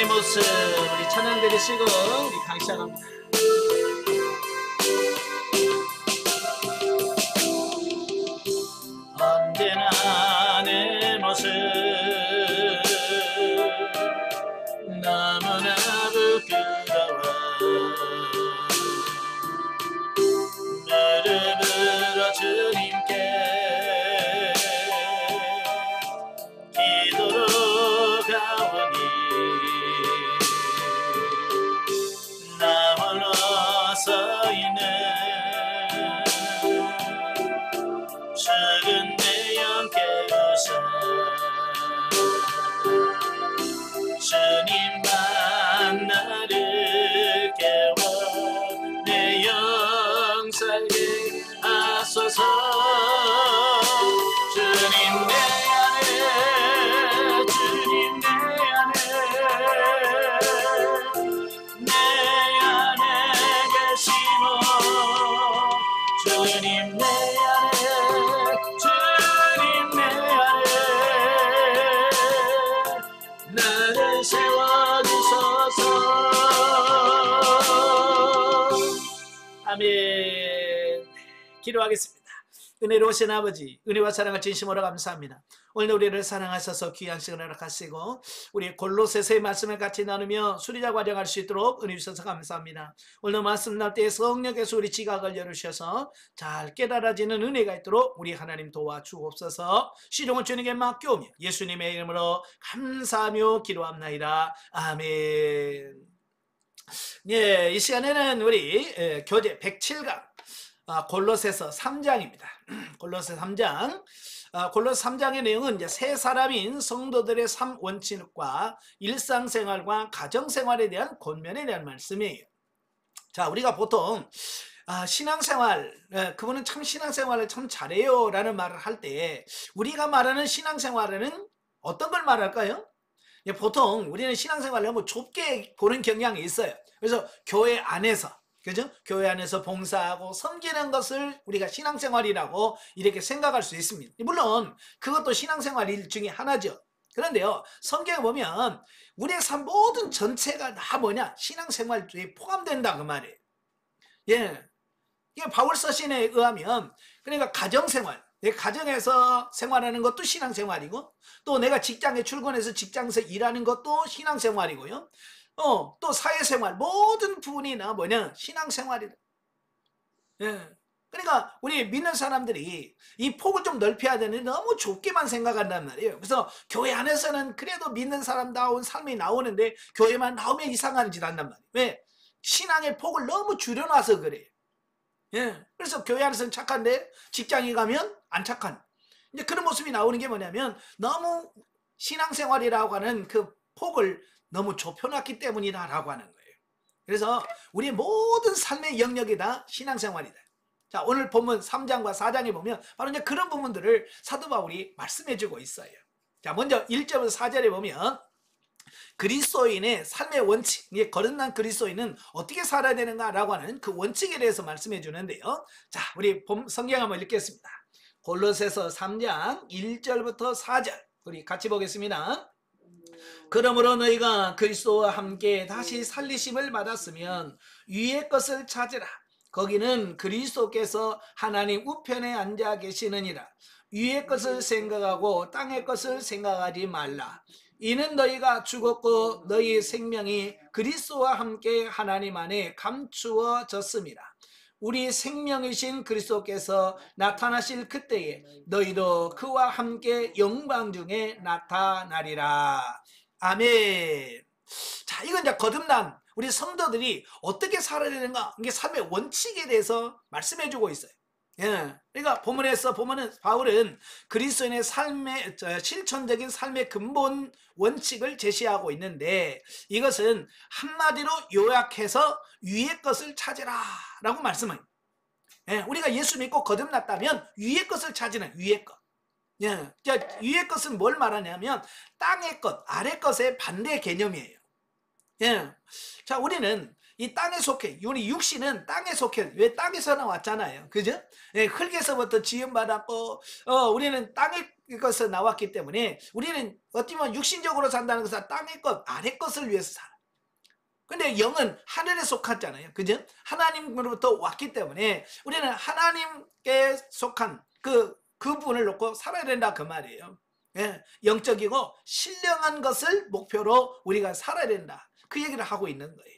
은혜의 모습 우리 찬양 드리시고 우리 강시작합니다. 언제나 내 모습 너무나 부끄러워 무릎으로 주님께 기도로 가오니 나 홀로 서 있는 죽은 내 영 깨우사 주님만 나를 깨워 내 영 살게 하소서. 주님 내 안에 주님 내 안에 계시고 주님 내 안에 주님 내 안에 나를 세워주소서. 아멘. 기도하겠습니다. 은혜로우신 아버지, 은혜와 사랑을 진심으로 감사합니다. 오늘 우리를 사랑하셔서 귀한 시간을 허락하시고 우리 골로새서의 말씀을 같이 나누며 수리자 과정할 수 있도록 은혜 주셔서 감사합니다. 오늘 말씀 날 때 성령께서 우리 지각을 열으셔서 잘 깨달아지는 은혜가 있도록 우리 하나님 도와주옵소서. 시종을 주님께 맡겨오며 예수님의 이름으로 감사하며 기도합나이다. 아멘. 예, 이 시간에는 우리 교재 107강 골로새서 3장입니다. 골로새 3장. 골로새 3장의 내용은 이제 세 사람인 성도들의 삶 원칙과 일상생활과 가정생활에 대한 권면에 대한 말씀이에요. 자, 우리가 보통 신앙생활, 그분은 참 신앙생활을 참 잘해요 라는 말을 할 때 우리가 말하는 신앙생활에는 어떤 걸 말할까요? 보통 우리는 신앙생활을 너무 좁게 보는 경향이 있어요. 그래서 교회 안에서, 그죠? 교회 안에서 봉사하고 섬기는 것을 우리가 신앙생활이라고 이렇게 생각할 수 있습니다. 물론 그것도 신앙생활 일 중에 하나죠. 그런데요, 성경에 보면 우리의 삶 모든 전체가 다 뭐냐? 신앙생활에 포함된다 그 말이에요. 예, 이게 바울 서신에 의하면 그러니까 가정생활, 내 가정에서 생활하는 것도 신앙생활이고 또 내가 직장에 출근해서 직장에서 일하는 것도 신앙생활이고요. 또 사회생활 모든 부분이 나 뭐냐? 신앙생활이다. 예. 그러니까 우리 믿는 사람들이 이 폭을 좀 넓혀야 되는데 너무 좁게만 생각한단 말이에요. 그래서 교회 안에서는 그래도 믿는 사람다운 삶이 나오는데 교회만 나오면 이상한 짓 한단 말이에요. 왜? 신앙의 폭을 너무 줄여놔서 그래요. 예. 그래서 교회 안에서는 착한데 직장에 가면 안 착한 이제 그런 모습이 나오는 게 뭐냐면 너무 신앙생활이라고 하는 그 폭을 너무 좁혀놨기 때문이다라고 하는 거예요. 그래서 우리의 모든 삶의 영역이 다 신앙생활이다. 자, 오늘 본문 3장과 4장에 보면 바로 이제 그런 부분들을 사도 바울이 말씀해주고 있어요. 자, 먼저 1절부터 4절에 보면 그리스도인의 삶의 원칙, 이게 거듭난 그리스도인은 어떻게 살아야 되는가라고 하는 그 원칙에 대해서 말씀해 주는데요. 자, 우리 성경 한번 읽겠습니다. 골로새서 3장 1절부터 4절 우리 같이 보겠습니다. 그러므로 너희가 그리스도와 함께 다시 살리심을 받았으면 위의 것을 찾으라. 거기는 그리스도께서 하나님 우편에 앉아 계시느니라. 위의 것을 생각하고 땅의 것을 생각하지 말라. 이는 너희가 죽었고 너희 생명이 그리스도와 함께 하나님 안에 감추어졌습니다. 우리 생명이신 그리스도께서 나타나실 그때에 너희도 그와 함께 영광 중에 나타나리라. 아멘. 자, 이건 이제 거듭난 우리 성도들이 어떻게 살아야 되는가, 이게 삶의 원칙에 대해서 말씀해주고 있어요. 예, 그러니까 본문에서 보면은 바울은 그리스도인의 삶의 실천적인 삶의 근본 원칙을 제시하고 있는데 이것은 한마디로 요약해서 위의 것을 찾으라라고 말씀해요. 예, 우리가 예수 믿고 거듭났다면 위의 것을 찾으는 위의 것. 예, 위의 것은 뭘 말하냐면 땅의 것, 아래 것의 반대 개념이에요. 예, 자, 우리는 이 땅에 속해. 우리 육신은 땅에 속해. 왜 땅에서 나왔잖아요. 그죠? 예, 흙에서부터 지음받았고, 우리는 땅의 것에서 나왔기 때문에 우리는 어떻게 보면 육신적으로 산다는 것은 땅의 것, 아래 것을 위해서 살아. 근데 영은 하늘에 속하잖아요. 그죠? 하나님으로부터 왔기 때문에 우리는 하나님께 속한 그분을 놓고 살아야 된다. 그 말이에요. 예, 영적이고 신령한 것을 목표로 우리가 살아야 된다. 그 얘기를 하고 있는 거예요.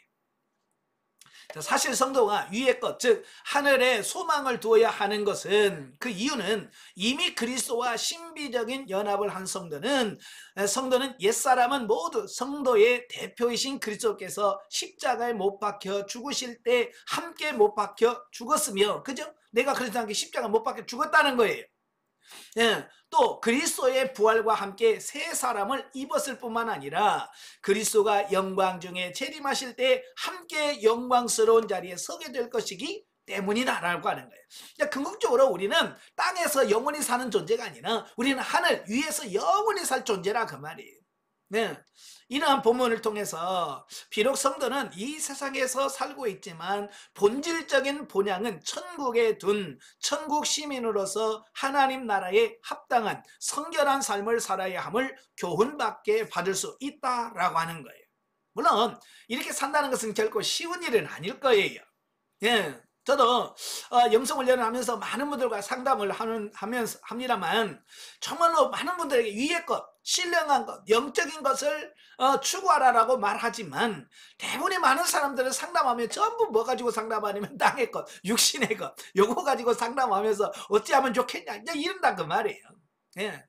사실 성도가 위의 것, 즉 하늘에 소망을 두어야 하는 것은, 그 이유는 이미 그리스도와 신비적인 연합을 한 성도는 옛사람은 모두 성도의 대표이신 그리스도께서 십자가에 못 박혀 죽으실 때 함께 못 박혀 죽었으며, 그죠? 내가 그리스도께 십자가 못 박혀 죽었다는 거예요. 예, 또 그리스도의 부활과 함께 새 사람을 입었을 뿐만 아니라 그리스도가 영광 중에 재림하실 때 함께 영광스러운 자리에 서게 될 것이기 때문이다라고 하는 거예요. 그러니까 궁극적으로 우리는 땅에서 영원히 사는 존재가 아니라 우리는 하늘 위에서 영원히 살 존재라 그 말이에요. 네. 이러한 본문을 통해서 비록 성도는 이 세상에서 살고 있지만 본질적인 본향은 천국에 둔 천국 시민으로서 하나님 나라에 합당한 성결한 삶을 살아야 함을 교훈받게 받을 수 있다라고 하는 거예요. 물론 이렇게 산다는 것은 결코 쉬운 일은 아닐 거예요. 예. 저도 영성훈련을 하면서 많은 분들과 상담을 합니다만 정말로 많은 분들에게 위의 것, 신령한 것, 영적인 것을 추구하라라고 말하지만 대부분의 많은 사람들은 상담하면 전부 뭐 가지고 상담하냐면 땅의 것, 육신의 것, 요거 가지고 상담하면서 어찌하면 좋겠냐 이런다 그 말이에요. 예.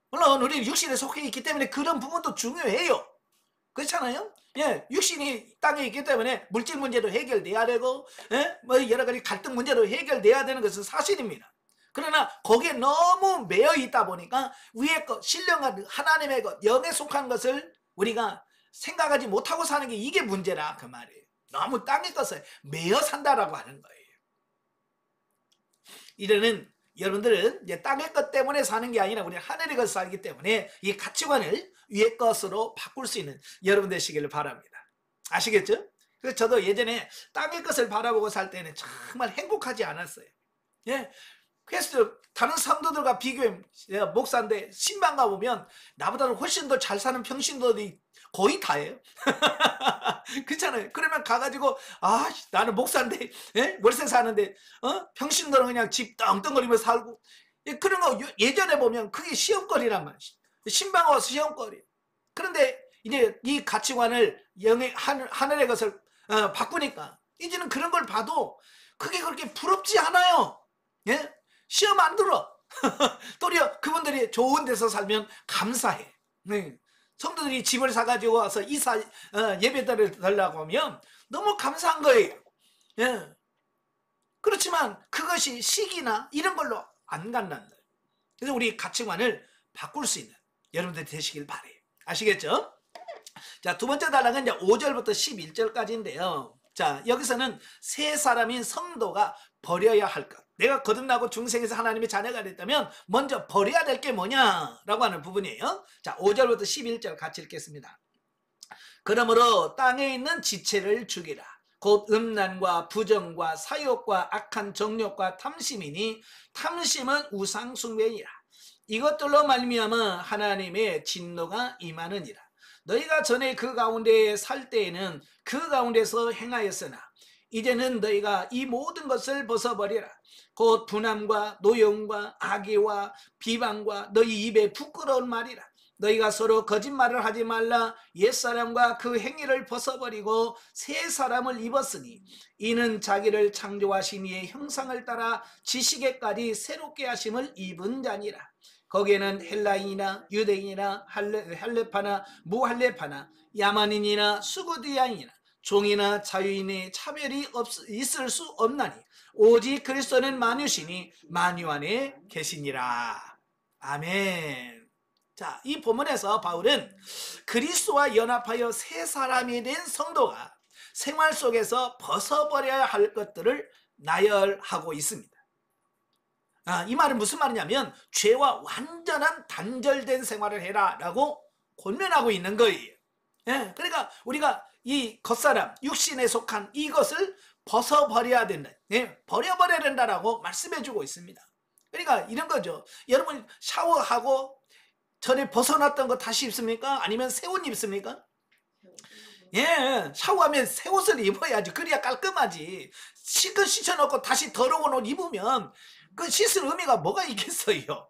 물론 우리 육신에 속해 있기 때문에 그런 부분도 중요해요. 그렇잖아요? 예, 육신이 땅에 있기 때문에 물질 문제도 해결돼야 되고, 예? 뭐 여러 가지 갈등 문제도 해결돼야 되는 것은 사실입니다. 그러나 거기에 너무 매여 있다 보니까 위의 것, 신령한 하나님의 것, 영에 속한 것을 우리가 생각하지 못하고 사는 게 이게 문제라 그 말이에요. 너무 땅의 것을 매여 산다라고 하는 거예요. 이러는 여러분들은 이제 땅의 것 때문에 사는 게 아니라 우리 하늘의 것을 살기 때문에 이 가치관을 위의 것으로 바꿀 수 있는 여러분 되시기를 바랍니다. 아시겠죠? 그래서 저도 예전에 땅의 것을 바라보고 살 때는 정말 행복하지 않았어요. 예. 그래서 다른 성도들과 비교해, 목사인데 신방 가보면 나보다는 훨씬 더 잘 사는 평신도들이 거의 다예요. 그렇잖아요. 그러면 가가지고 나는 목사인데 월세 사는데 평신도는 그냥 집 떵떵거리며 살고, 그런 거 예전에 보면 그게 시험거리란 말이에요. 신방 와서 시험거리. 그런데 이제 이 가치관을 하늘의 것을 바꾸니까 이제는 그런 걸 봐도 그게 그렇게 부럽지 않아요. 예? 시험 안 들어. 도리어 그분들이 좋은 데서 살면 감사해. 네. 성도들이 집을 사가지고 와서 예배들을 드리려고 하면 너무 감사한 거예요. 예. 그렇지만 그것이 시기나 이런 걸로 안 간단다. 그래서 우리 가치관을 바꿀 수 있는 여러분들 되시길 바래요. 아시겠죠? 자, 두 번째 단락은 이제 5절부터 11절까지인데요. 자, 여기서는 새 사람인 성도가 버려야 할 것. 내가 거듭나고 중생에서 하나님의 자녀가 됐다면 먼저 버려야 될 게 뭐냐라고 하는 부분이에요. 자, 5절부터 11절 같이 읽겠습니다. 그러므로 땅에 있는 지체를 죽이라. 곧 음란과 부정과 사욕과 악한 정욕과 탐심이니 탐심은 우상 숭배니라. 이것들로 말미암아 하나님의 진노가 임하느니라. 너희가 전에 그 가운데 살 때에는 그 가운데서 행하였으나 이제는 너희가 이 모든 것을 벗어버리라. 곧 분함과 노여움과 악의와 비방과 너희 입에 부끄러운 말이라. 너희가 서로 거짓말을 하지 말라. 옛사람과 그 행위를 벗어버리고 새 사람을 입었으니 이는 자기를 창조하신 이의 형상을 따라 지식에까지 새롭게 하심을 입은 자니라. 거기에는 헬라인이나 유대인이나 할레파나 무할레파나 야만인이나 수구디아인이나 종이나 자유인의 차별이 있을 수 없나니 오직 그리스도는 만유시니 만유 안에 계시니라. 아멘. 자, 이 본문에서 바울은 그리스도와 연합하여 새 사람이 된 성도가 생활 속에서 벗어버려야 할 것들을 나열하고 있습니다. 이 말은 무슨 말이냐면 죄와 완전한 단절된 생활을 해라 라고 권면하고 있는 거예요. 예, 그러니까 우리가 이 겉사람, 육신에 속한 이것을 벗어버려야 된다. 예, 버려버려야 된다라고 말씀해주고 있습니다. 그러니까 이런 거죠. 여러분 샤워하고 전에 벗어났던 거 다시 입습니까? 아니면 새 옷 입습니까? 예, 샤워하면 새 옷을 입어야지. 그래야 깔끔하지. 실컷 씻어놓고 다시 더러운 옷 입으면 그 씻을 의미가 뭐가 있겠어요?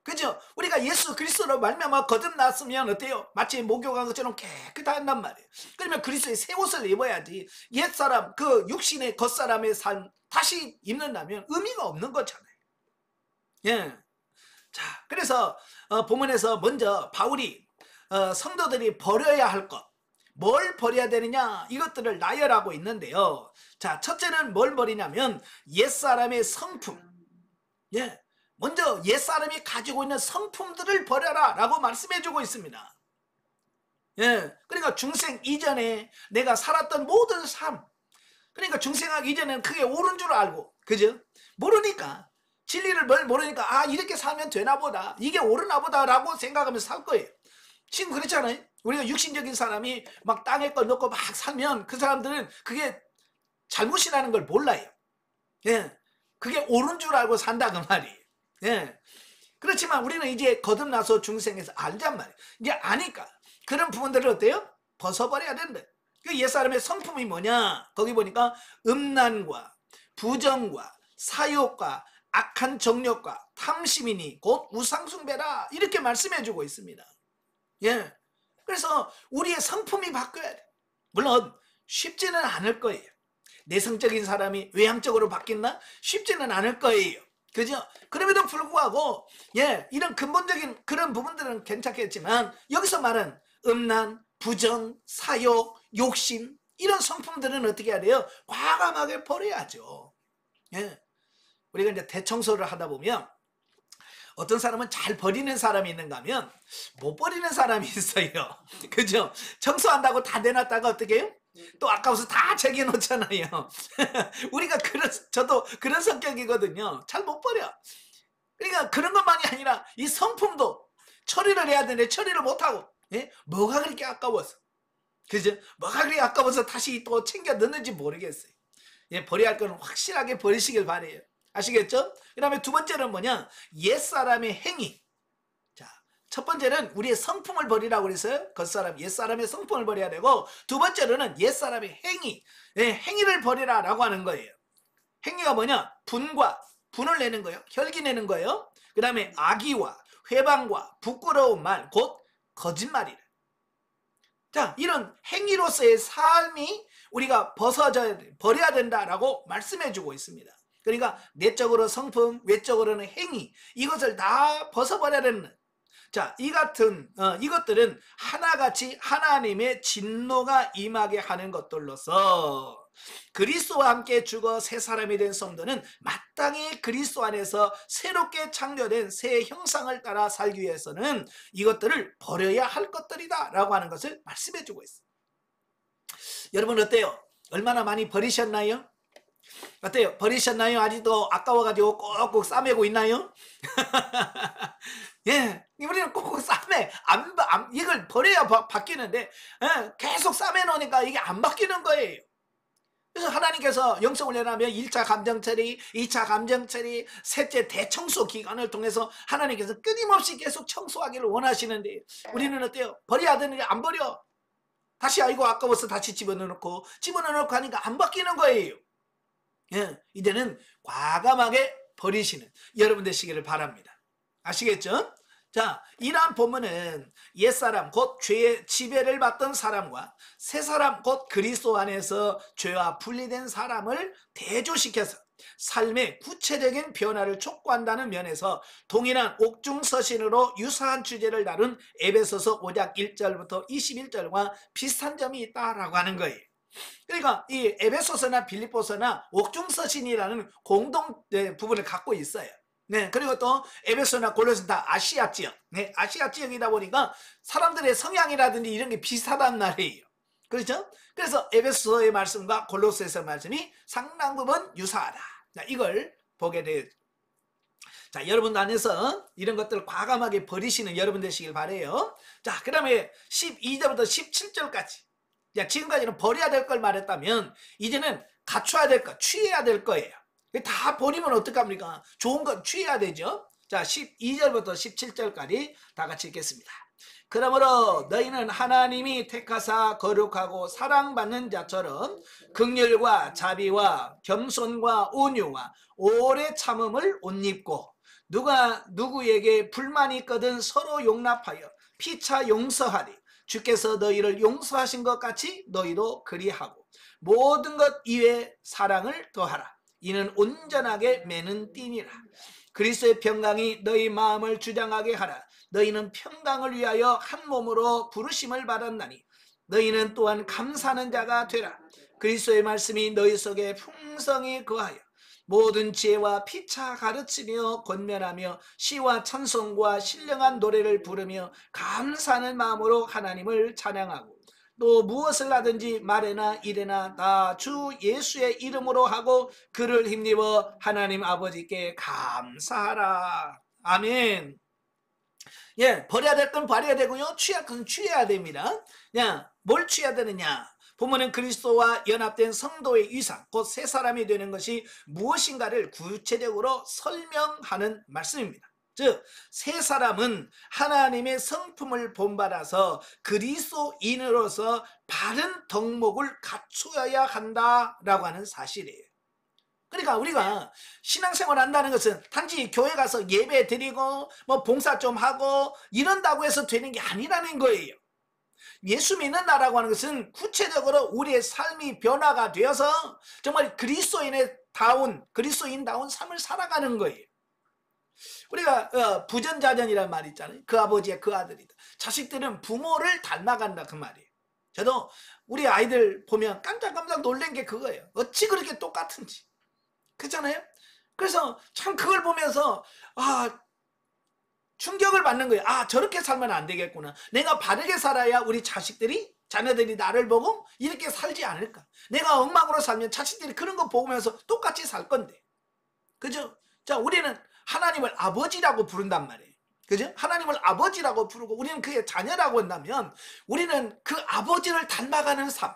그죠? 우리가 예수 그리스도로 말미암아 거듭났으면 어때요? 마치 목욕한 것처럼 깨끗한단 말이에요. 그러면 그리스도의 새 옷을 입어야지. 옛사람, 그 육신의 겉사람의 삶 다시 입는다면 의미가 없는 거잖아요. 예. 자, 그래서 본문에서 먼저 바울이 성도들이 버려야 할 것, 뭘 버려야 되느냐, 이것들을 나열하고 있는데요. 자, 첫째는 뭘 버리냐면 옛사람의 성품. 예, 먼저 옛사람이 가지고 있는 성품들을 버려라 라고 말씀해주고 있습니다. 예, 그러니까 중생 이전에 내가 살았던 모든 삶, 그러니까 중생하기 이전에는 그게 옳은 줄 알고, 그죠? 모르니까, 진리를 뭘 모르니까 아, 이렇게 살면 되나 보다, 이게 옳으나 보다 라고 생각하면서 살 거예요. 지금 그렇잖아요. 우리가 육신적인 사람이 막 땅에 걸 넣고 막 살면 그 사람들은 그게 잘못이라는 걸 몰라요. 예, 그게 옳은 줄 알고 산다 그 말이에요. 예, 그렇지만 우리는 이제 거듭나서 중생에서 알단 말이에요. 이제 아니까 그런 부분들을 어때요? 벗어버려야 된다. 그 옛사람의 성품이 뭐냐? 거기 보니까 음란과 부정과 사욕과 악한 정욕과 탐심이니 곧 우상숭배라, 이렇게 말씀해주고 있습니다. 예, 그래서 우리의 성품이 바뀌어야 돼. 물론 쉽지는 않을 거예요. 내성적인 사람이 외향적으로 바뀌나? 쉽지는 않을 거예요. 그죠? 그럼에도 불구하고 예, 이런 근본적인 그런 부분들은 괜찮겠지만 여기서 말은 음란, 부정, 사욕, 욕심, 이런 성품들은 어떻게 해야 돼요? 과감하게 버려야죠. 예, 우리가 이제 대청소를 하다 보면 어떤 사람은 잘 버리는 사람이 있는가 하면 못 버리는 사람이 있어요. 그죠? 청소한다고 다 내놨다가 어떻게 해요? 또 아까워서 다 제기해놓잖아요. 우리가 저도 그런 성격이거든요. 잘 못 버려. 그러니까 그런 것만이 아니라 이 성품도 처리를 해야 되는데 처리를 못하고, 예? 뭐가 그렇게 아까워서, 그죠? 뭐가 그렇게 아까워서 다시 또 챙겨 넣는지 모르겠어요. 예, 버려야 할 거는 확실하게 버리시길 바래요. 아시겠죠? 그 다음에 두 번째는 뭐냐? 옛사람의 행위. 자, 첫 번째는 우리의 성품을 버리라고 그랬어요. 겉사람, 옛사람의 성품을 버려야 되고, 두 번째로는 옛사람의 행위. 예, 행위를 버리라라고 하는 거예요. 행위가 뭐냐? 분을 내는 거예요. 혈기 내는 거예요. 그 다음에 악의와 회방과 부끄러운 말, 곧 거짓말이래. 자, 이런 행위로서의 삶이 우리가 버려야 된다라고 말씀해주고 있습니다. 그러니까 내적으로 성품, 외적으로는 행위, 이것을 다 벗어버려야 되는, 자, 이 같은 이것들은 하나같이 하나님의 진노가 임하게 하는 것들로서 그리스도와 함께 죽어 새 사람이 된 성도는 마땅히 그리스도 안에서 새롭게 창조된 새 형상을 따라 살기 위해서는 이것들을 버려야 할 것들이다 라고 하는 것을 말씀해 주고 있습니다. 여러분 어때요? 얼마나 많이 버리셨나요? 어때요? 버리셨나요? 아직도 아까워가지고 꼭꼭 싸매고 있나요? 예, 우리는 꼭꼭 싸매. 이걸 버려야 바뀌는데, 예, 계속 싸매 놓으니까 이게 안 바뀌는 거예요. 그래서 하나님께서 영성을 내라면 1차 감정처리, 2차 감정처리, 셋째 대청소 기간을 통해서 하나님께서 끊임없이 계속 청소하기를 원하시는데, 우리는 어때요? 버려야 되는데 안 버려. 다시 아이고 아까워서 다시 집어넣고 하니까 안 바뀌는 거예요. 예, 이제는 과감하게 버리시는 여러분 되시기를 바랍니다. 아시겠죠? 자, 이러한 본문은 옛사람 곧 죄의 지배를 받던 사람과 새사람 곧 그리스도 안에서 죄와 분리된 사람을 대조시켜서 삶의 구체적인 변화를 촉구한다는 면에서 동일한 옥중서신으로 유사한 주제를 다룬 에베소서 5장 1절부터 21절과 비슷한 점이 있다라고 하는 거예요. 그러니까 이 에베소서나 빌립보서나 옥중서신이라는 공동 부분을 갖고 있어요. 네, 그리고 또 에베소나 골로새 다 아시아 지역, 네, 아시아 지역이다 보니까 사람들의 성향이라든지 이런 게 비슷하단 말이에요. 그렇죠? 그래서 에베소서의 말씀과 골로새서의 말씀이 상당 부분 유사하다. 자, 이걸 보게 돼요. 자, 여러분 안에서 이런 것들을 과감하게 버리시는 여러분 되시길 바래요. 자, 그 다음에 12절부터 17절까지. 야, 지금까지는 버려야 될 걸 말했다면 이제는 갖춰야 될 것, 취해야 될 거예요. 다 버리면 어떡합니까? 좋은 건 취해야 되죠. 자, 12절부터 17절까지 다 같이 읽겠습니다. 그러므로 너희는 하나님이 택하사 거룩하고 사랑받는 자처럼 긍휼과 자비와 겸손과 온유와 오래 참음을 옷 입고 누가 누구에게 불만이 있거든 서로 용납하여 피차 용서하리. 주께서 너희를 용서하신 것 같이 너희도 그리하고 모든 것 이외에 사랑을 더하라. 이는 온전하게 매는 띠니라. 그리스도의 평강이 너희 마음을 주장하게 하라. 너희는 평강을 위하여 한 몸으로 부르심을 받았나니 너희는 또한 감사하는 자가 되라. 그리스도의 말씀이 너희 속에 풍성히 거하여 모든 지혜와 피차 가르치며 권면하며 시와 찬송과 신령한 노래를 부르며 감사하는 마음으로 하나님을 찬양하고 또 무엇을 하든지 말에나 일에나 다 주 예수의 이름으로 하고 그를 힘입어 하나님 아버지께 감사하라. 아멘. 예, 버려야 될 건 버려야 되고요. 취할 건 취해야 됩니다. 야, 뭘 취해야 되느냐? 보면은 그리스도와 연합된 성도의 위상, 곧 새 사람이 되는 것이 무엇인가를 구체적으로 설명하는 말씀입니다. 즉, 새 사람은 하나님의 성품을 본받아서 그리스도인으로서 바른 덕목을 갖추어야 한다라고 하는 사실이에요. 그러니까 우리가 신앙생활 한다는 것은 단지 교회 가서 예배 드리고 뭐 봉사 좀 하고 이런다고 해서 되는 게 아니라는 거예요. 예수 믿는 나라고 하는 것은 구체적으로 우리의 삶이 변화가 되어서 정말 그리스도인다운 삶을 살아가는 거예요. 우리가 부전자전이라는 말이 있잖아요. 그 아버지의 그 아들이다. 자식들은 부모를 닮아간다 그 말이에요. 저도 우리 아이들 보면 깜짝깜짝 놀란 게 그거예요. 어찌 그렇게 똑같은지. 그렇잖아요? 그래서 참 그걸 보면서 충격을 받는 거예요. 저렇게 살면 안 되겠구나. 내가 바르게 살아야 우리 자녀들이 나를 보고 이렇게 살지 않을까. 내가 엉망으로 살면 자식들이 그런 거 보면서 똑같이 살 건데. 그죠? 자, 우리는 하나님을 아버지라고 부른단 말이에요. 그죠? 하나님을 아버지라고 부르고 우리는 그의 자녀라고 한다면 우리는 그 아버지를 닮아가는 삶.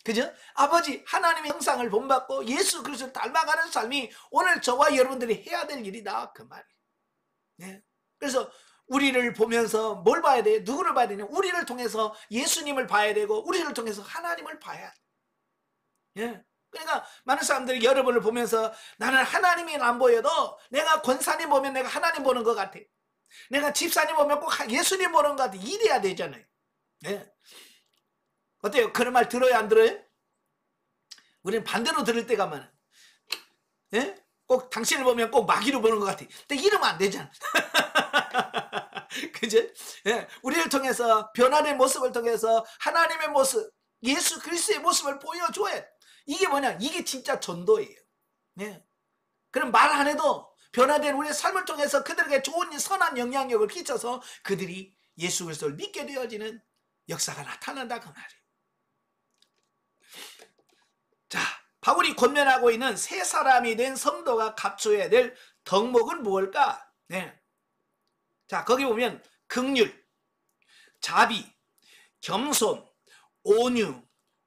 그죠? 아버지 하나님의 형상을 본받고 예수 그리스도를 닮아가는 삶이 오늘 저와 여러분들이 해야 될 일이다 그 말이에요. 네. 그래서 우리를 보면서 뭘 봐야 돼? 누구를 봐야 되냐? 우리를 통해서 예수님을 봐야 되고 우리를 통해서 하나님을 봐야 돼. 예. 그러니까 많은 사람들이 여러분을 보면서 나는 하나님이 안 보여도 내가 권사님 보면 내가 하나님 보는 것 같아. 내가 집사님 보면 꼭 예수님 보는 것 같아. 이래야 되잖아요. 예. 어때요? 그런 말 들어요? 안 들어요? 우리는 반대로 들을 때가 많아. 예? 꼭 당신을 보면 꼭 마귀로 보는 것 같아. 근데 이러면 안 되잖아. 그죠? 예. 우리를 통해서 변화된 모습을 통해서 하나님의 모습, 예수 그리스도의 모습을 보여줘야 돼. 이게 뭐냐? 이게 진짜 전도예요. 예. 그럼 말 안 해도 변화된 우리의 삶을 통해서 그들에게 좋은 선한 영향력을 끼쳐서 그들이 예수 그리스도를 믿게 되어지는 역사가 나타난다 그 말이에요. 자, 바울이 권면하고 있는 새 사람이 된 성도가 갖춰야 될 덕목은 무엇일까? 네. 자, 거기 보면 긍휼, 자비, 겸손, 온유,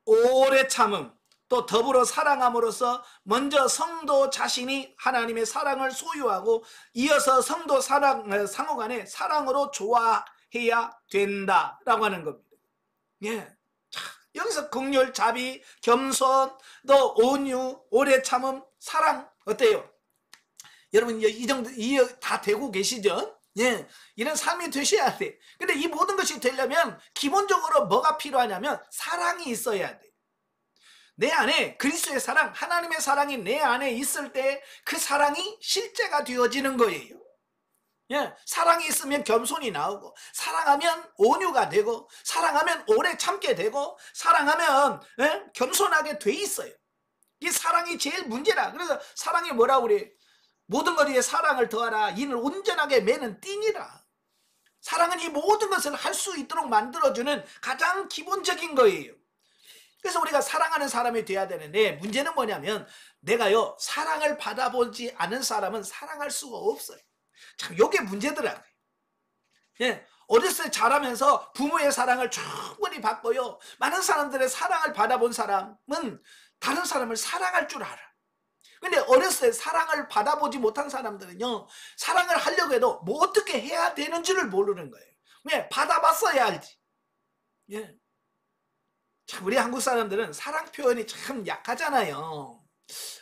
오래 참음, 또 더불어 사랑함으로써 먼저 성도 자신이 하나님의 사랑을 소유하고 이어서 성도 상호간에 사랑으로 좋아해야 된다라고 하는 겁니다. 예. 여기서 긍휼, 자비, 겸손, 또 온유, 오래 참음, 사랑 어때요? 여러분 이 정도 다 되고 계시죠? 예, 이런 삶이 되셔야 돼. 근데 이 모든 것이 되려면 기본적으로 뭐가 필요하냐면 사랑이 있어야 돼. 내 안에 그리스도의 사랑, 하나님의 사랑이 내 안에 있을 때 그 사랑이 실제가 되어지는 거예요. 예, 사랑이 있으면 겸손이 나오고 사랑하면 온유가 되고 사랑하면 오래 참게 되고 사랑하면 겸손하게 돼 있어요. 이 사랑이 제일 문제라. 그래서 사랑이 뭐라고 그래? 모든 것 위에 사랑을 더하라. 이는 온전하게 매는 띠니라. 사랑은 이 모든 것을 할 수 있도록 만들어주는 가장 기본적인 거예요. 그래서 우리가 사랑하는 사람이 돼야 되는데 문제는 뭐냐면 내가요 사랑을 받아보지 않은 사람은 사랑할 수가 없어요. 참, 요게 문제더라고요. 예, 어렸을 때 자라면서 부모의 사랑을 충분히 받고요. 많은 사람들의 사랑을 받아본 사람은 다른 사람을 사랑할 줄 알아. 근데 어렸을 때 사랑을 받아보지 못한 사람들은요, 사랑을 하려고 해도 뭐 어떻게 해야 되는지를 모르는 거예요. 왜? 받아봤어야 알지. 예. 참, 우리 한국 사람들은 사랑 표현이 참 약하잖아요.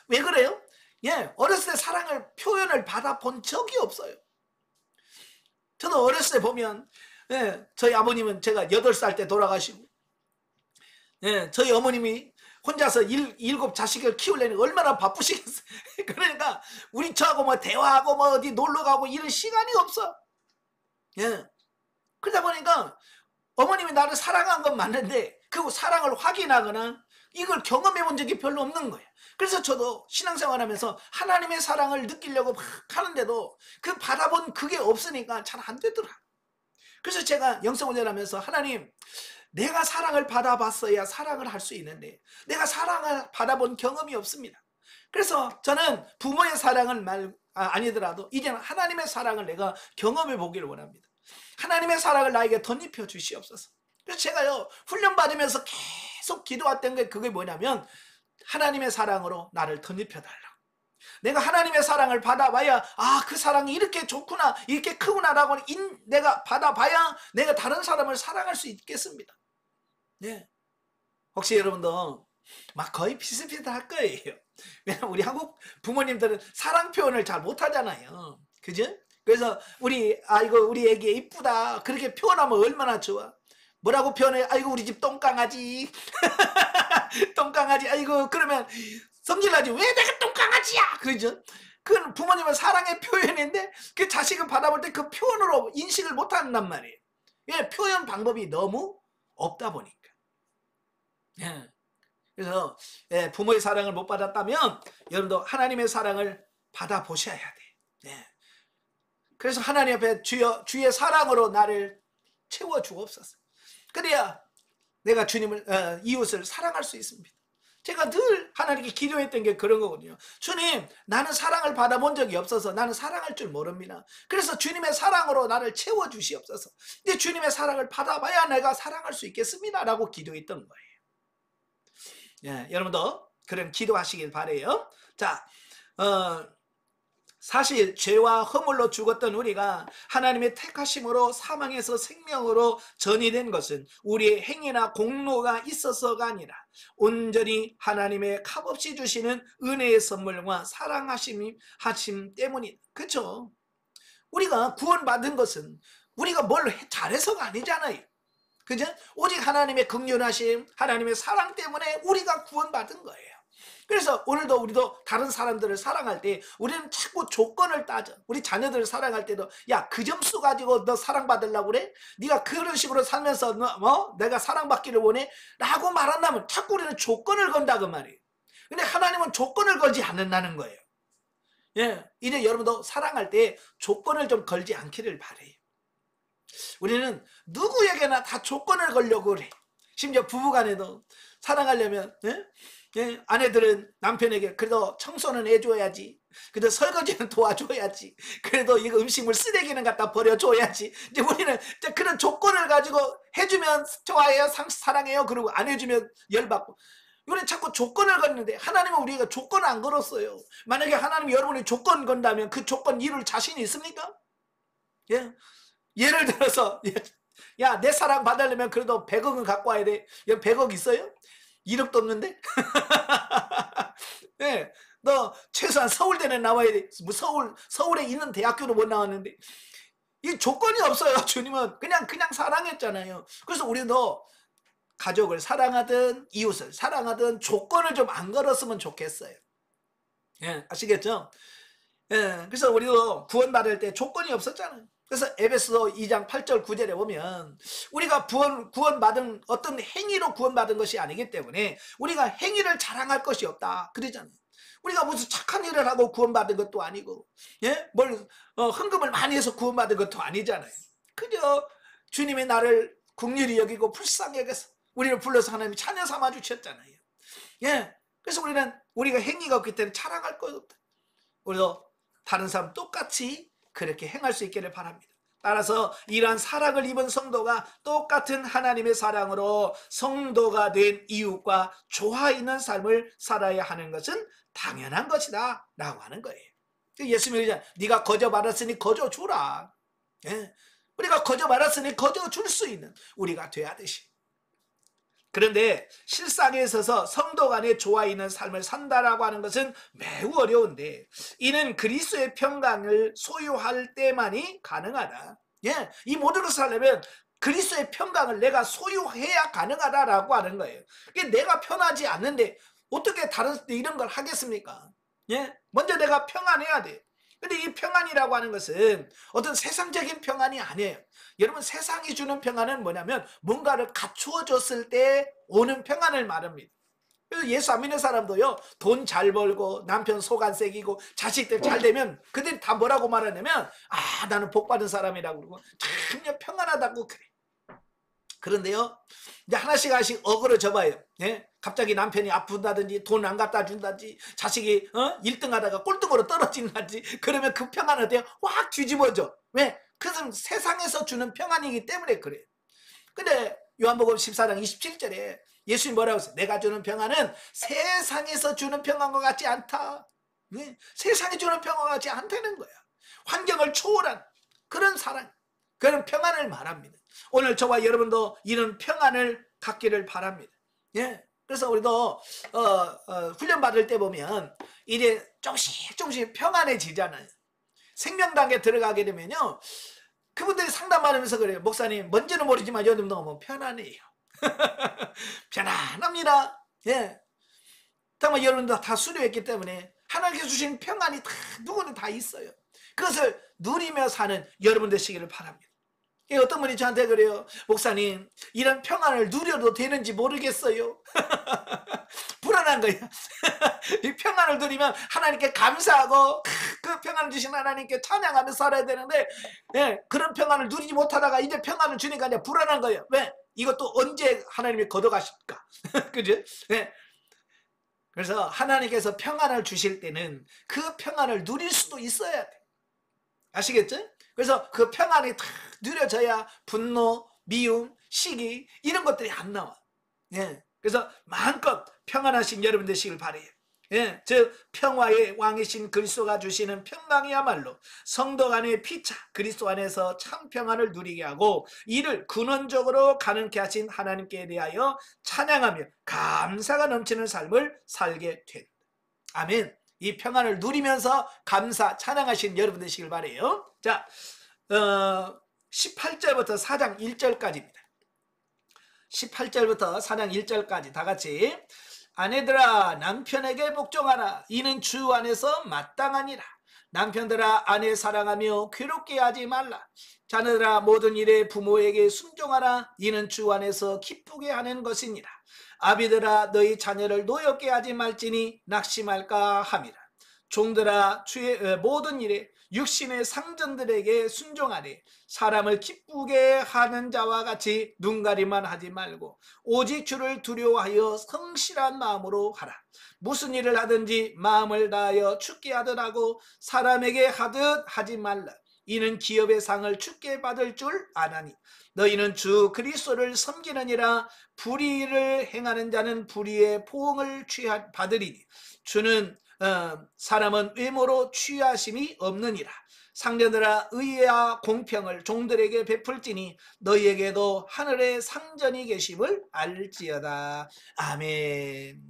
왜 그래요? 예, 어렸을 때 사랑을 표현을 받아본 적이 없어요. 저는 어렸을 때 보면, 예, 저희 아버님은 제가 8살 때 돌아가시고, 예, 저희 어머님이 혼자서 일곱 자식을 키우려니 얼마나 바쁘시겠어요. 그러니까 우리 저하고 뭐 대화하고 뭐 어디 놀러 가고 이런 시간이 없어. 예. 그러다 보니까 어머님이 나를 사랑한 건 맞는데 그 사랑을 확인하거나 이걸 경험해 본 적이 별로 없는 거예요. 그래서 저도 신앙생활 하면서 하나님의 사랑을 느끼려고 막 하는데도 그 받아본 그게 없으니까 잘 안 되더라. 그래서 제가 영성훈련 하면서 하나님, 내가 사랑을 받아봤어야 사랑을 할 수 있는데 내가 사랑을 받아본 경험이 없습니다. 그래서 저는 부모의 사랑은 아니더라도 이제는 하나님의 사랑을 내가 경험해 보기를 원합니다. 하나님의 사랑을 나에게 덧입혀 주시옵소서. 그래서 제가요, 훈련 받으면서 계속 기도했던 게 그게 뭐냐면 하나님의 사랑으로 나를 덧입혀 달라. 내가 하나님의 사랑을 받아봐야 그 사랑이 이렇게 좋구나, 이렇게 크구나라고 내가 받아봐야 내가 다른 사람을 사랑할 수 있겠습니다. 네. 혹시 여러분도 막 거의 비슷비슷할 거예요. 왜냐면 우리 한국 부모님들은 사랑 표현을 잘 못하잖아요. 그죠? 그래서 우리 애기 이쁘다 그렇게 표현하면 얼마나 좋아. 뭐라고 표현해? 아이고 우리 집 똥강아지. 똥강아지. 아이고 그러면 성질나지. 왜 내가 똥강아지야? 그러죠? 그건 부모님은 사랑의 표현인데 그 자식을 받아볼 때 그 표현으로 인식을 못한단 말이에요. 예, 표현 방법이 너무 없다 보니까. 예. 그래서 부모의 사랑을 못 받았다면 여러분도 하나님의 사랑을 받아보셔야 돼. 예. 그래서 하나님 앞에 주의 사랑으로 나를 채워주옵소서. 그래야 내가 주님을 이웃을 사랑할 수 있습니다. 제가 늘 하나님께 기도했던 게 그런 거거든요. 주님, 나는 사랑을 받아본 적이 없어서 나는 사랑할 줄 모릅니다. 그래서 주님의 사랑으로 나를 채워주시옵소서. 근데 주님의 사랑을 받아봐야 내가 사랑할 수 있겠습니다 라고 기도했던 거예요. 예, 여러분도 그런 기도하시길 바래요. 자, 사실 죄와 허물로 죽었던 우리가 하나님의 택하심으로 사망에서 생명으로 전이된 것은 우리의 행위나 공로가 있어서가 아니라 온전히 하나님의 값없이 주시는 은혜의 선물과 사랑하심 때문이다. 그렇죠? 우리가 구원받은 것은 우리가 뭘 잘해서가 아니잖아요. 그죠? 오직 하나님의 긍휼하심, 하나님의 사랑 때문에 우리가 구원받은 거예요. 그래서 오늘도 우리도 다른 사람들을 사랑할 때 우리는 자꾸 조건을 따져. 우리 자녀들을 사랑할 때도 야, 그 점수 가지고 너 사랑받으려고 그래? 네가 그런 식으로 살면서 내가 사랑받기를 원해? 라고 말한다면 자꾸 우리는 조건을 건다 그 말이에요. 근데 하나님은 조건을 걸지 않는다는 거예요. 예, 이제 여러분도 사랑할 때 조건을 좀 걸지 않기를 바래요. 우리는 누구에게나 다 조건을 걸려고 그래. 심지어 부부간에도 사랑하려면 아내들은 남편에게 그래도 청소는 해줘야지, 그래도 설거지는 도와줘야지, 그래도 이거 음식물 쓰레기는 갖다 버려줘야지. 이제 우리는 그런 조건을 가지고 해주면 좋아해요, 사랑해요, 그러고 안 해주면 열받고. 우리는 자꾸 조건을 걷는데 하나님은 우리가 조건을 안 걸었어요. 만약에 하나님이 여러분이 조건 건다면 그 조건 이룰 자신이 있습니까? 예? 예를 들어서 야, 내 사랑 받으려면 그래도 100억은 갖고 와야 돼. 여기 100억 있어요? 1억도 없는데? 네, 너 최소한 서울대는 나와야 돼. 뭐 서울에 있는 대학교도 못 나왔는데. 이 조건이 없어요. 주님은 그냥 사랑했잖아요. 그래서 우리도 가족을 사랑하든 이웃을 사랑하든 조건을 좀 안 걸었으면 좋겠어요. 예, 아시겠죠? 예, 그래서 우리도 구원받을 때 조건이 없었잖아요. 그래서 에베소 2장 8절 9절에 보면 우리가 구원받은 어떤 행위로 구원받은 것이 아니기 때문에 우리가 행위를 자랑할 것이 없다 그러잖아요. 우리가 무슨 착한 일을 하고 구원받은 것도 아니고, 예? 헌금을 많이 해서 구원받은 것도 아니잖아요. 그저 주님이 나를 긍휼히 여기고 불쌍히 여겨서 우리를 불러서 하나님이 자녀 삼아 주셨잖아요. 예, 그래서 우리가 행위가 없기 때문에 자랑할 것 없다. 우리도 다른 사람 똑같이 그렇게 행할 수 있기를 바랍니다. 따라서 이러한 사랑을 입은 성도가 똑같은 하나님의 사랑으로 성도가 된 이웃과 조화 있는 삶을 살아야 하는 것은 당연한 것이다 라고 하는 거예요. 예수님이 그러잖아요. 네가 거저 받았으니 거저 주라. 예? 우리가 거저 받았으니 거저 줄 수 있는 우리가 돼야 되시. 그런데 실상에 있어서 성도 간의 조화 있는 삶을 산다라고 하는 것은 매우 어려운데 이는 그리스도의 평강을 소유할 때만이 가능하다. 예, 이 모든 것을 하려면 그리스도의 평강을 내가 소유해야 가능하다라고 하는 거예요. 내가 편하지 않는데 어떻게 다른 이런 걸 하겠습니까? 예, 먼저 내가 평안해야 돼. 근데 이 평안이라고 하는 것은 어떤 세상적인 평안이 아니에요. 여러분, 세상이 주는 평안은 뭐냐면 뭔가를 갖추어 줬을 때 오는 평안을 말합니다. 그래서 예수 안 믿는 사람도요, 돈 잘 벌고 남편 속 안 새기고 자식들 잘 되면 그들이 다 뭐라고 말하냐면 아, 나는 복 받은 사람이라고 그러고 참 평안하다고 그래. 그런데요, 이제 하나씩 어그러져 봐요. 예? 갑자기 남편이 아픈다든지 돈 안 갖다 준다든지 자식이 1등 하다가 꼴등으로 떨어진다든지 그러면 그 평안은 어때요? 확 뒤집어져. 왜? 그것은 세상에서 주는 평안이기 때문에 그래요. 근데 요한복음 14장 27절에 예수님이 뭐라고 했어요? 내가 주는 평안은 세상에서 주는 평안과 같지 않다. 네? 세상이 주는 평안과 같지 않다는 거야. 환경을 초월한 그런 사랑, 그런 평안을 말합니다. 오늘 저와 여러분도 이런 평안을 갖기를 바랍니다. 예. 그래서 우리도 훈련 받을 때 보면 이제 조금씩 평안해지잖아요. 생명당에 들어가게 되면요, 그분들이 상담받으면서 그래요. 목사님, 뭔지는 모르지만 요즘 너무 편안해요. 편안합니다. 예. 정말 여러분도 다 수료했기 때문에 하나님께서 주신 평안이 다 누구는 다 있어요. 그것을 누리며 사는 여러분 되시기를 바랍니다. 어떤 분이 저한테 그래요. 목사님, 이런 평안을 누려도 되는지 모르겠어요. 불안한 거예요. 이 평안을 누리면 하나님께 감사하고 그 평안을 주신 하나님께 찬양하며 살아야 되는데, 예, 그런 평안을 누리지 못하다가 이제 평안을 주니까 이제 불안한 거예요. 왜? 이것도 언제 하나님이 걷어가실까? 그죠? 예. 그래서 하나님께서 평안을 주실 때는 그 평안을 누릴 수도 있어야 돼. 아시겠죠? 그래서 그 평안이 다 누려져야 분노, 미움, 시기 이런 것들이 안 나와. 예. 그래서 마음껏 평안하신 여러분 되시길 바라요. 예. 즉 평화의 왕이신 그리스도가 주시는 평강이야말로 성도 간의 피차 그리스도 안에서 참 평안을 누리게 하고 이를 근원적으로 가능케 하신 하나님께 대하여 찬양하며 감사가 넘치는 삶을 살게 된다. 아멘. 이 평안을 누리면서 감사 찬양하시는 여러분 되시길 바라요. 자, 18절부터 4장 1절까지입니다. 18절부터 4장 1절까지 다 같이. 아내들아 남편에게 복종하라. 이는 주 안에서 마땅하니라. 남편들아 아내 사랑하며 괴롭게 하지 말라. 자녀들아 모든 일에 부모에게 순종하라. 이는 주 안에서 기쁘게 하는 것이니라. 아비들아 너희 자녀를 노엽게 하지 말지니 낙심할까 함이라. 종들아 주의 모든 일에 육신의 상전들에게 순종하되 사람을 기쁘게 하는 자와 같이 눈가리만 하지 말고 오직 주를 두려워하여 성실한 마음으로 하라. 무슨 일을 하든지 마음을 다하여 주께 하더라고 사람에게 하듯 하지 말라. 이는 기업의 상을 주께 받을 줄 아나니 너희는 주 그리스도를 섬기느니라. 불의를 행하는 자는 불의의 포응을 받으리니 주는 사람은 외모로 취하심이 없느니라. 상전들아 의와 공평을 종들에게 베풀지니 너희에게도 하늘의 상전이 계심을 알지어다. 아멘.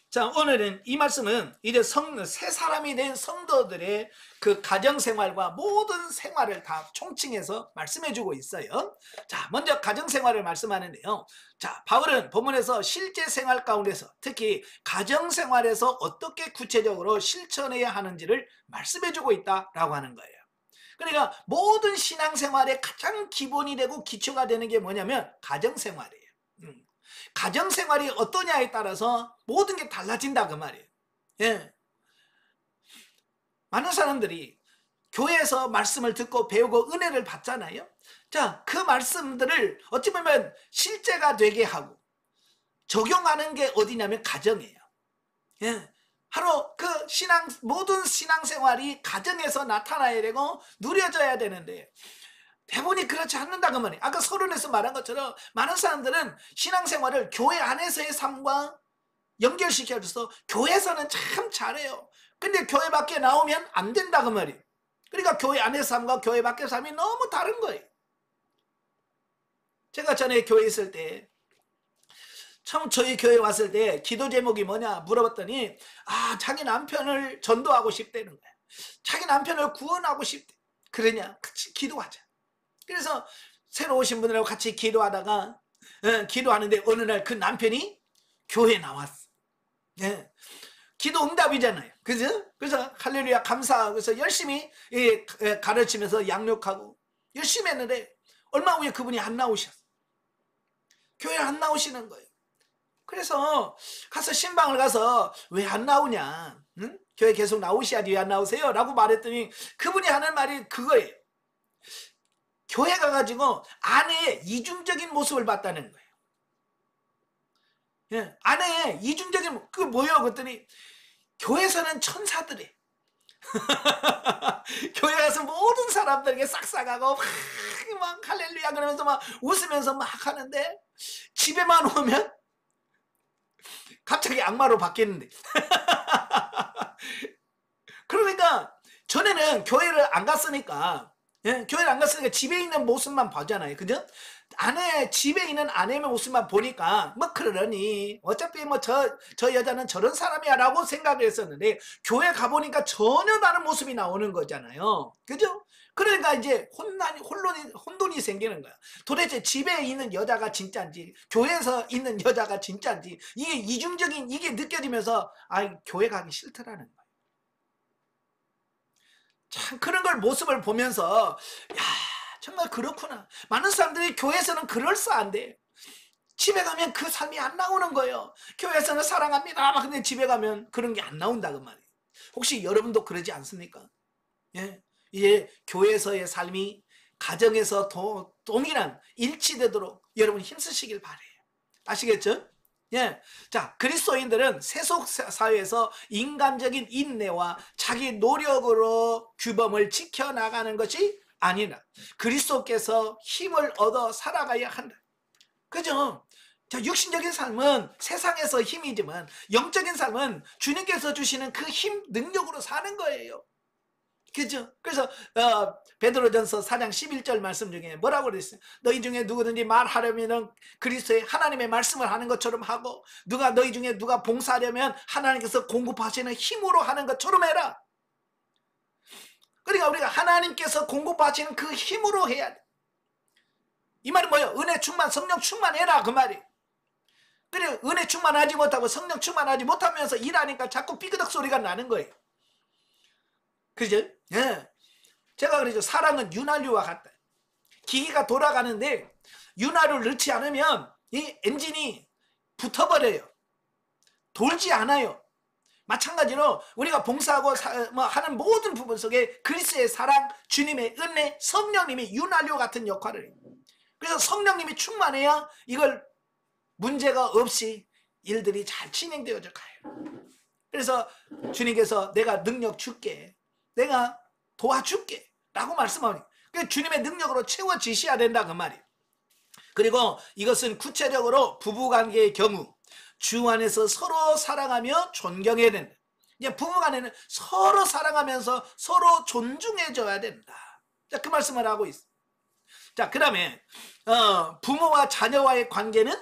자, 오늘은 이 말씀은 이제 새 사람이 된 성도들의 그 가정생활과 모든 생활을 다 총칭해서 말씀해주고 있어요. 자, 먼저 가정생활을 말씀하는데요. 자, 바울은 본문에서 실제 생활 가운데서 특히 가정생활에서 어떻게 구체적으로 실천해야 하는지를 말씀해주고 있다라고 하는 거예요. 그러니까 모든 신앙생활의 가장 기본이 되고 기초가 되는 게 뭐냐면 가정생활이에요. 가정생활이 어떠냐에 따라서 모든 게 달라진다 그 말이에요. 예. 많은 사람들이 교회에서 말씀을 듣고 배우고 은혜를 받잖아요. 자, 그 말씀들을 어찌 보면 실제가 되게 하고 적용하는 게 어디냐면 가정이에요. 예. 바로 그 모든 신앙생활이 가정에서 나타나야 되고 누려져야 되는데 대부분이 그렇지 않는다 그 말이에요. 아까 서론에서 말한 것처럼 많은 사람들은 신앙생활을 교회 안에서의 삶과 연결시켜줘서 교회에서는 참 잘해요. 근데 교회 밖에 나오면 안 된다 그 말이에요. 그러니까 교회 안의 삶과 교회 밖의 삶이 너무 다른 거예요. 제가 전에 교회에 있을 때 처음 저희 교회에 왔을 때 기도 제목이 뭐냐 물어봤더니 자기 남편을 전도하고 싶다는 거야. 자기 남편을 구원하고 싶대. 그러냐? 같이 기도하자. 그래서 새로 오신 분들하고 같이 기도하다가 기도하는데 어느 날 그 남편이 교회에 나왔어. 기도 응답이잖아요. 그죠? 그래서 할렐루야 감사하고 그래서 열심히 가르치면서 양육하고 열심히 했는데 얼마 후에 그분이 안 나오셨어. 교회에 안 나오시는 거예요. 그래서 가서 신방을 가서 왜 안 나오냐? 응? 교회 계속 나오셔야지 왜 안 나오세요? 라고 말했더니 그분이 하는 말이 그거예요. 교회 가가지고 아내의 이중적인 모습을 봤다는 거예요. 아내의 이중적인 그 뭐예요? 그랬더니 교회에서는 천사들이 교회 가서 모든 사람들에게 싹싹하고 막 할렐루야 그러면서 막 웃으면서 막 하는데 집에만 오면 갑자기 악마로 바뀌는데 그러니까 전에는 교회를 안 갔으니까 교회를 안 갔으니까 집에 있는 모습만 보잖아요. 그죠? 집에 있는 아내의 모습만 보니까 뭐 그러니 어차피 뭐 저 여자는 저런 사람이야 라고 생각을 했었는데 교회 가보니까 전혀 다른 모습이 나오는 거잖아요. 그죠? 그러니까 이제 혼돈이 생기는 거야. 도대체 집에 있는 여자가 진짜인지 교회에서 있는 여자가 진짜인지 이게 이중적인 이게 느껴지면서 교회 가기 싫더라는 거야. 참 그런 걸 모습을 보면서 야 정말 그렇구나. 많은 사람들이 교회에서는 그럴싸한데 집에 가면 그 삶이 안 나오는 거예요. 교회에서는 사랑합니다 근데 집에 가면 그런 게 안 나온다 그 말이에요. 혹시 여러분도 그러지 않습니까? 이제 교회에서의 삶이 가정에서 동일한 일치되도록 여러분 힘쓰시길 바래요. 아시겠죠? 자, 그리스도인들은 세속 사회에서 인간적인 인내와 자기 노력으로 규범을 지켜나가는 것이 아니라 그리스도께서 힘을 얻어 살아가야 한다. 그죠? 자, 육신적인 삶은 세상에서 힘이지만 영적인 삶은 주님께서 주시는 그 힘, 능력으로 사는 거예요. 그죠? 그래서 베드로전서 4장 11절 말씀 중에 뭐라고 그랬어요? 너희 중에 누구든지 말하려면 그리스도의 하나님의 말씀을 하는 것처럼 하고 너희 중에 누가 봉사하려면 하나님께서 공급하시는 힘으로 하는 것처럼 해라. 그러니까 우리가 하나님께서 공급하시는 그 힘으로 해야 돼. 이 말은 뭐예요? 은혜 충만, 성령 충만해라 그 말이. 그래 은혜 충만하지 못하고 성령 충만하지 못하면서 일하니까 자꾸 삐그덕 소리가 나는 거예요. 그죠? 제가 그러죠. 사랑은 윤활유와 같다. 기계가 돌아가는데 윤활유를 넣지 않으면 이 엔진이 붙어버려요. 돌지 않아요. 마찬가지로 우리가 봉사하고 하는 모든 부분 속에 그리스도의 사랑, 주님의 은혜, 성령님이 윤활유 같은 역할을 해요. 그래서 성령님이 충만해야 이걸 문제가 없이 일들이 잘 진행되어져 가요. 그래서 주님께서 내가 능력 줄게, 내가 도와줄게 라고 말씀하니 주님의 능력으로 채워지셔야 된다 그 말이에요. 그리고 이것은 구체적으로 부부관계의 경우 주 안에서 서로 사랑하며 존경해야 된다. 이제 부부간에는 서로 사랑하면서 서로 존중해줘야 된다. 자, 그 말씀을 하고 있어. 자, 그 다음에 부모와 자녀와의 관계는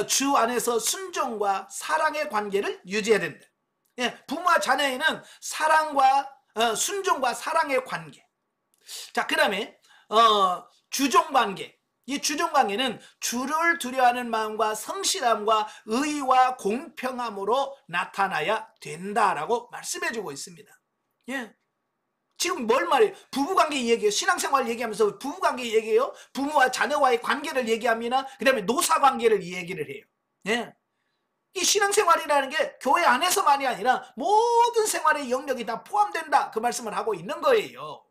주 안에서 순종과 사랑의 관계를 유지해야 된다. 부모와 자녀에는 사랑과 순종과 사랑의 관계. 자, 그 다음에 주종관계. 이 주종관계는 주를 두려워하는 마음과 성실함과 의와 공평함으로 나타나야 된다라고 말씀해주고 있습니다. 지금 뭘 말해요? 부부관계 얘기해요. 신앙생활 얘기하면서 부부관계 얘기해요. 부모와 자녀와의 관계를 얘기합니다. 그 다음에 노사관계를 얘기를 해요. 이 신앙생활이라는 게 교회 안에서만이 아니라 모든 생활의 영역이 다 포함된다. 그 말씀을 하고 있는 거예요.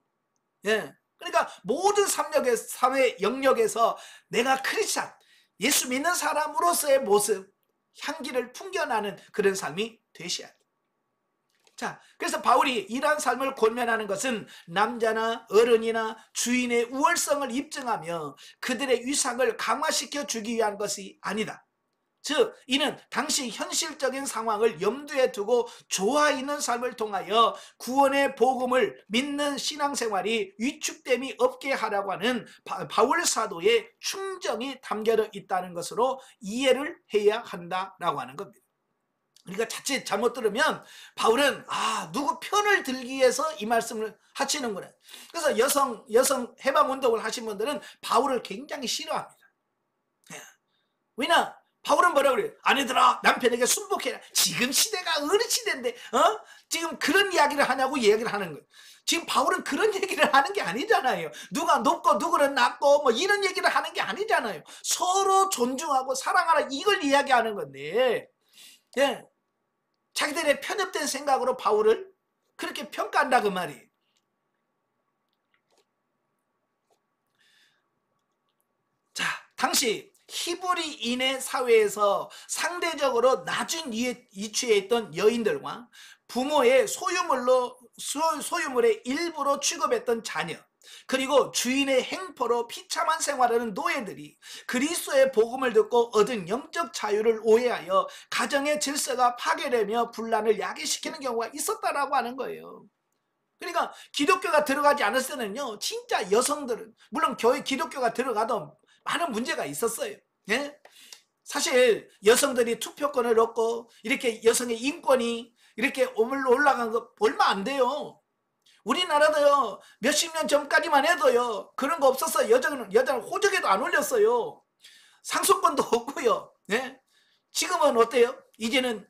그러니까 모든 삶의 영역에서 내가 크리스찬, 예수 믿는 사람으로서의 모습, 향기를 풍겨나는 그런 삶이 되셔야 돼. 자, 그래서 바울이 이러한 삶을 권면하는 것은 남자나 어른이나 주인의 우월성을 입증하며 그들의 위상을 강화시켜 주기 위한 것이 아니다. 즉 이는 당시 현실적인 상황을 염두에 두고 조화 있는 삶을 통하여 구원의 복음을 믿는 신앙생활이 위축됨이 없게 하라고 하는 바울 사도의 충정이 담겨 있다는 것으로 이해를 해야 한다라고 하는 겁니다. 우리가 자칫 잘못 들으면 바울은 누구 편을 들기 위해서 이 말씀을 하시는구나. 그래서 여성 해방 운동을 하신 분들은 바울을 굉장히 싫어합니다. 왜냐? 바울은 뭐라고 그래요? 아내들아, 남편에게 순복해라. 지금 시대가 어느 시대인데 지금 그런 이야기를 하냐고 이야기를 하는 거예요. 지금 바울은 그런 얘기를 하는 게 아니잖아요. 누가 높고 누구는 낮고 뭐 이런 얘기를 하는 게 아니잖아요. 서로 존중하고 사랑하라, 이걸 이야기하는 건데, 예, 자기들의 편협된 생각으로 바울을 그렇게 평가한다 그 말이에요. 자, 당시 히브리인의 사회에서 상대적으로 낮은 위치에 있던 여인들과 부모의 소유물의 일부로 취급했던 자녀, 그리고 주인의 행포로 비참한 생활하는 노예들이 그리스도의 복음을 듣고 얻은 영적 자유를 오해하여 가정의 질서가 파괴되며 분란을 야기시키는 경우가 있었다라고 하는 거예요. 그러니까 기독교가 들어가지 않았을 때는요, 진짜 여성들은, 물론 교회 기독교가 들어가도 많은 문제가 있었어요. 예? 사실 여성들이 투표권을 얻고 이렇게 여성의 인권이 이렇게 올라간 거 얼마 안 돼요. 우리나라도요, 몇십 년 전까지만 해도요, 그런 거 없었어요. 여자는 호적에도 안 올렸어요. 상속권도 없고요. 예? 지금은 어때요? 이제는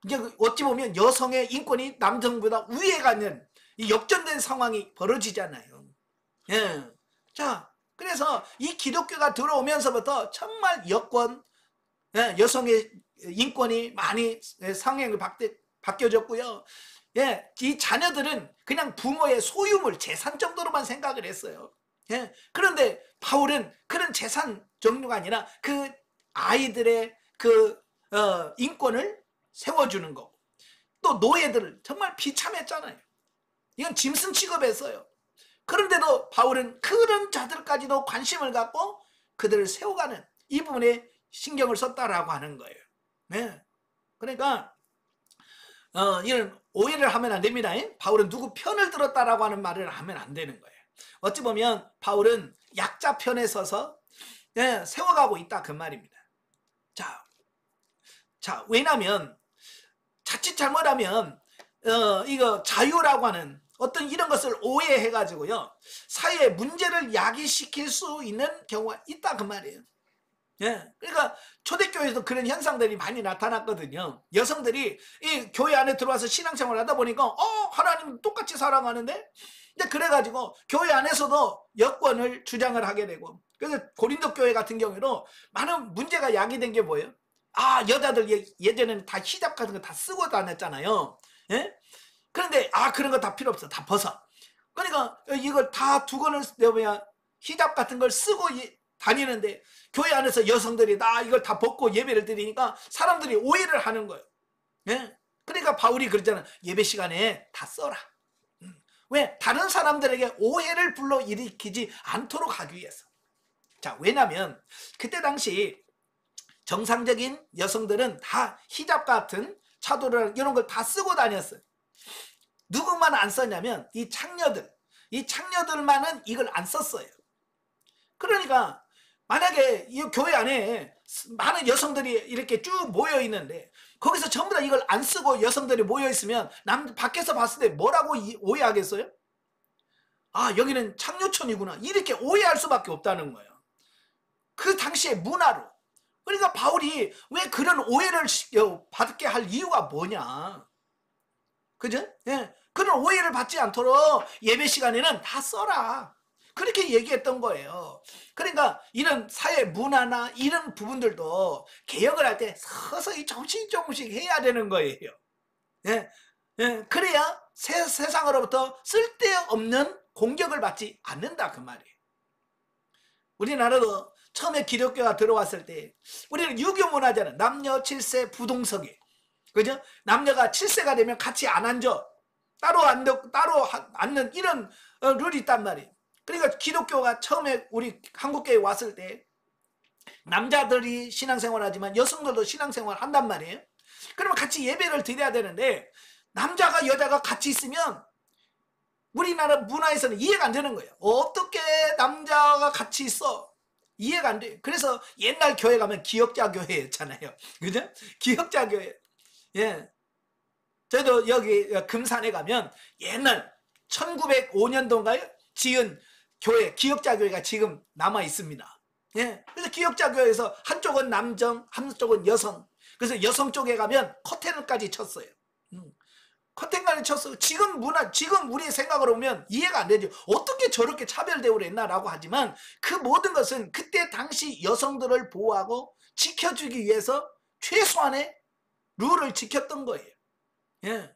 이제 어찌 보면 여성의 인권이 남성보다 위에 가는 이 역전된 상황이 벌어지잖아요. 예. 자, 그래서 이 기독교가 들어오면서부터 정말 여권, 여성의 인권이 많이 상향을 바뀌어졌고요. 예, 이 자녀들은 그냥 부모의 소유물, 재산 정도로만 생각을 했어요. 예, 그런데 바울은 그런 재산 종류가 아니라 그 아이들의 그 인권을 세워주는 거고, 또 노예들을 정말 비참했잖아요. 이건 짐승 취급했어요. 그런데도 바울은 그런 자들까지도 관심을 갖고 그들을 세워가는 이 부분에 신경을 썼다라고 하는 거예요. 네. 그러니까 이런 오해를 하면 안 됩니다. 바울은 누구 편을 들었다라고 하는 말을 하면 안 되는 거예요. 어찌 보면 바울은 약자 편에 서서 세워가고 있다 그 말입니다. 자, 왜냐하면 자칫 잘못하면 이거 자유라고 하는 어떤 이런 것을 오해해가지고요, 사회에 문제를 야기시킬 수 있는 경우가 있다 그 말이에요. 예, 그러니까 초대교회에도 그런 현상들이 많이 나타났거든요. 여성들이 이 교회 안에 들어와서 신앙생활을 하다 보니까 하나님 똑같이 사랑하는데, 이제 그래가지고 교회 안에서도 여권을 주장을 하게 되고, 그래서 고린도 교회 같은 경우에도 많은 문제가 야기된 게 뭐예요? 여자들 예전에는 다 히잡 같은 거 다 쓰고 다녔잖아요. 예? 그런데 그런 거 다 필요 없어, 다 벗어. 그러니까 이걸 다 두건을 히잡 같은 걸 쓰고 다니는데, 교회 안에서 여성들이 이걸 다 벗고 예배를 드리니까 사람들이 오해를 하는 거예요. 예? 그러니까 바울이 그러잖아, 예배 시간에 다 써라. 왜? 다른 사람들에게 오해를 불러일으키지 않도록 하기 위해서. 자, 왜냐면 그때 당시 정상적인 여성들은 다 히잡 같은 차도를 이런 걸 다 쓰고 다녔어요. 누구만 안 썼냐면 이 창녀들만은 이걸 안 썼어요. 그러니까 만약에 이 교회 안에 많은 여성들이 이렇게 쭉 모여 있는데 거기서 전부 다 이걸 안 쓰고 여성들이 모여 있으면 밖에서 봤을 때 뭐라고 오해하겠어요? 여기는 창녀촌이구나, 이렇게 오해할 수밖에 없다는 거예요. 그 당시의 문화로. 그러니까 바울이 왜 그런 오해를 받게 할 이유가 뭐냐, 그죠? 예. 그런 오해를 받지 않도록 예배 시간에는 다 써라, 그렇게 얘기했던 거예요. 그러니까 이런 사회 문화나 이런 부분들도 개혁을 할 때 서서히 조금씩 해야 되는 거예요. 예. 예. 그래야 세상으로부터 쓸데없는 공격을 받지 않는다 그 말이에요. 우리나라도 처음에 기독교가 들어왔을 때 우리는 유교 문화잖아요. 남녀 7세 부동석에. 그죠? 남녀가 7세가 되면 같이 안 앉아. 따로 앉는 이런 룰이 있단 말이에요. 그러니까 기독교가 처음에 우리 한국교회에 왔을 때 남자들이 신앙생활 하지만 여성들도 신앙생활 한단 말이에요. 그러면 같이 예배를 드려야 되는데 남자가 여자가 같이 있으면 우리나라 문화에서는 이해가 안 되는 거예요. 어떻게 남자가 같이 있어? 이해가 안 돼요. 그래서 옛날 교회 가면 기역자 교회였잖아요. 그죠? 기역자 교회. 예. 저도 여기 금산에 가면 옛날 1905년도인가요? 지은 교회, 기역자 교회가 지금 남아 있습니다. 예. 그래서 기역자 교회에서 한쪽은 남정, 한쪽은 여성. 그래서 여성 쪽에 가면 커튼까지 쳤어요. 커튼까지 쳤어. 지금 우리의 생각으로 보면 이해가 안 되죠. 어떻게 저렇게 차별대우를 했나라고 하지만 그 모든 것은 그때 당시 여성들을 보호하고 지켜주기 위해서 최소한의 룰을 지켰던 거예요. 예.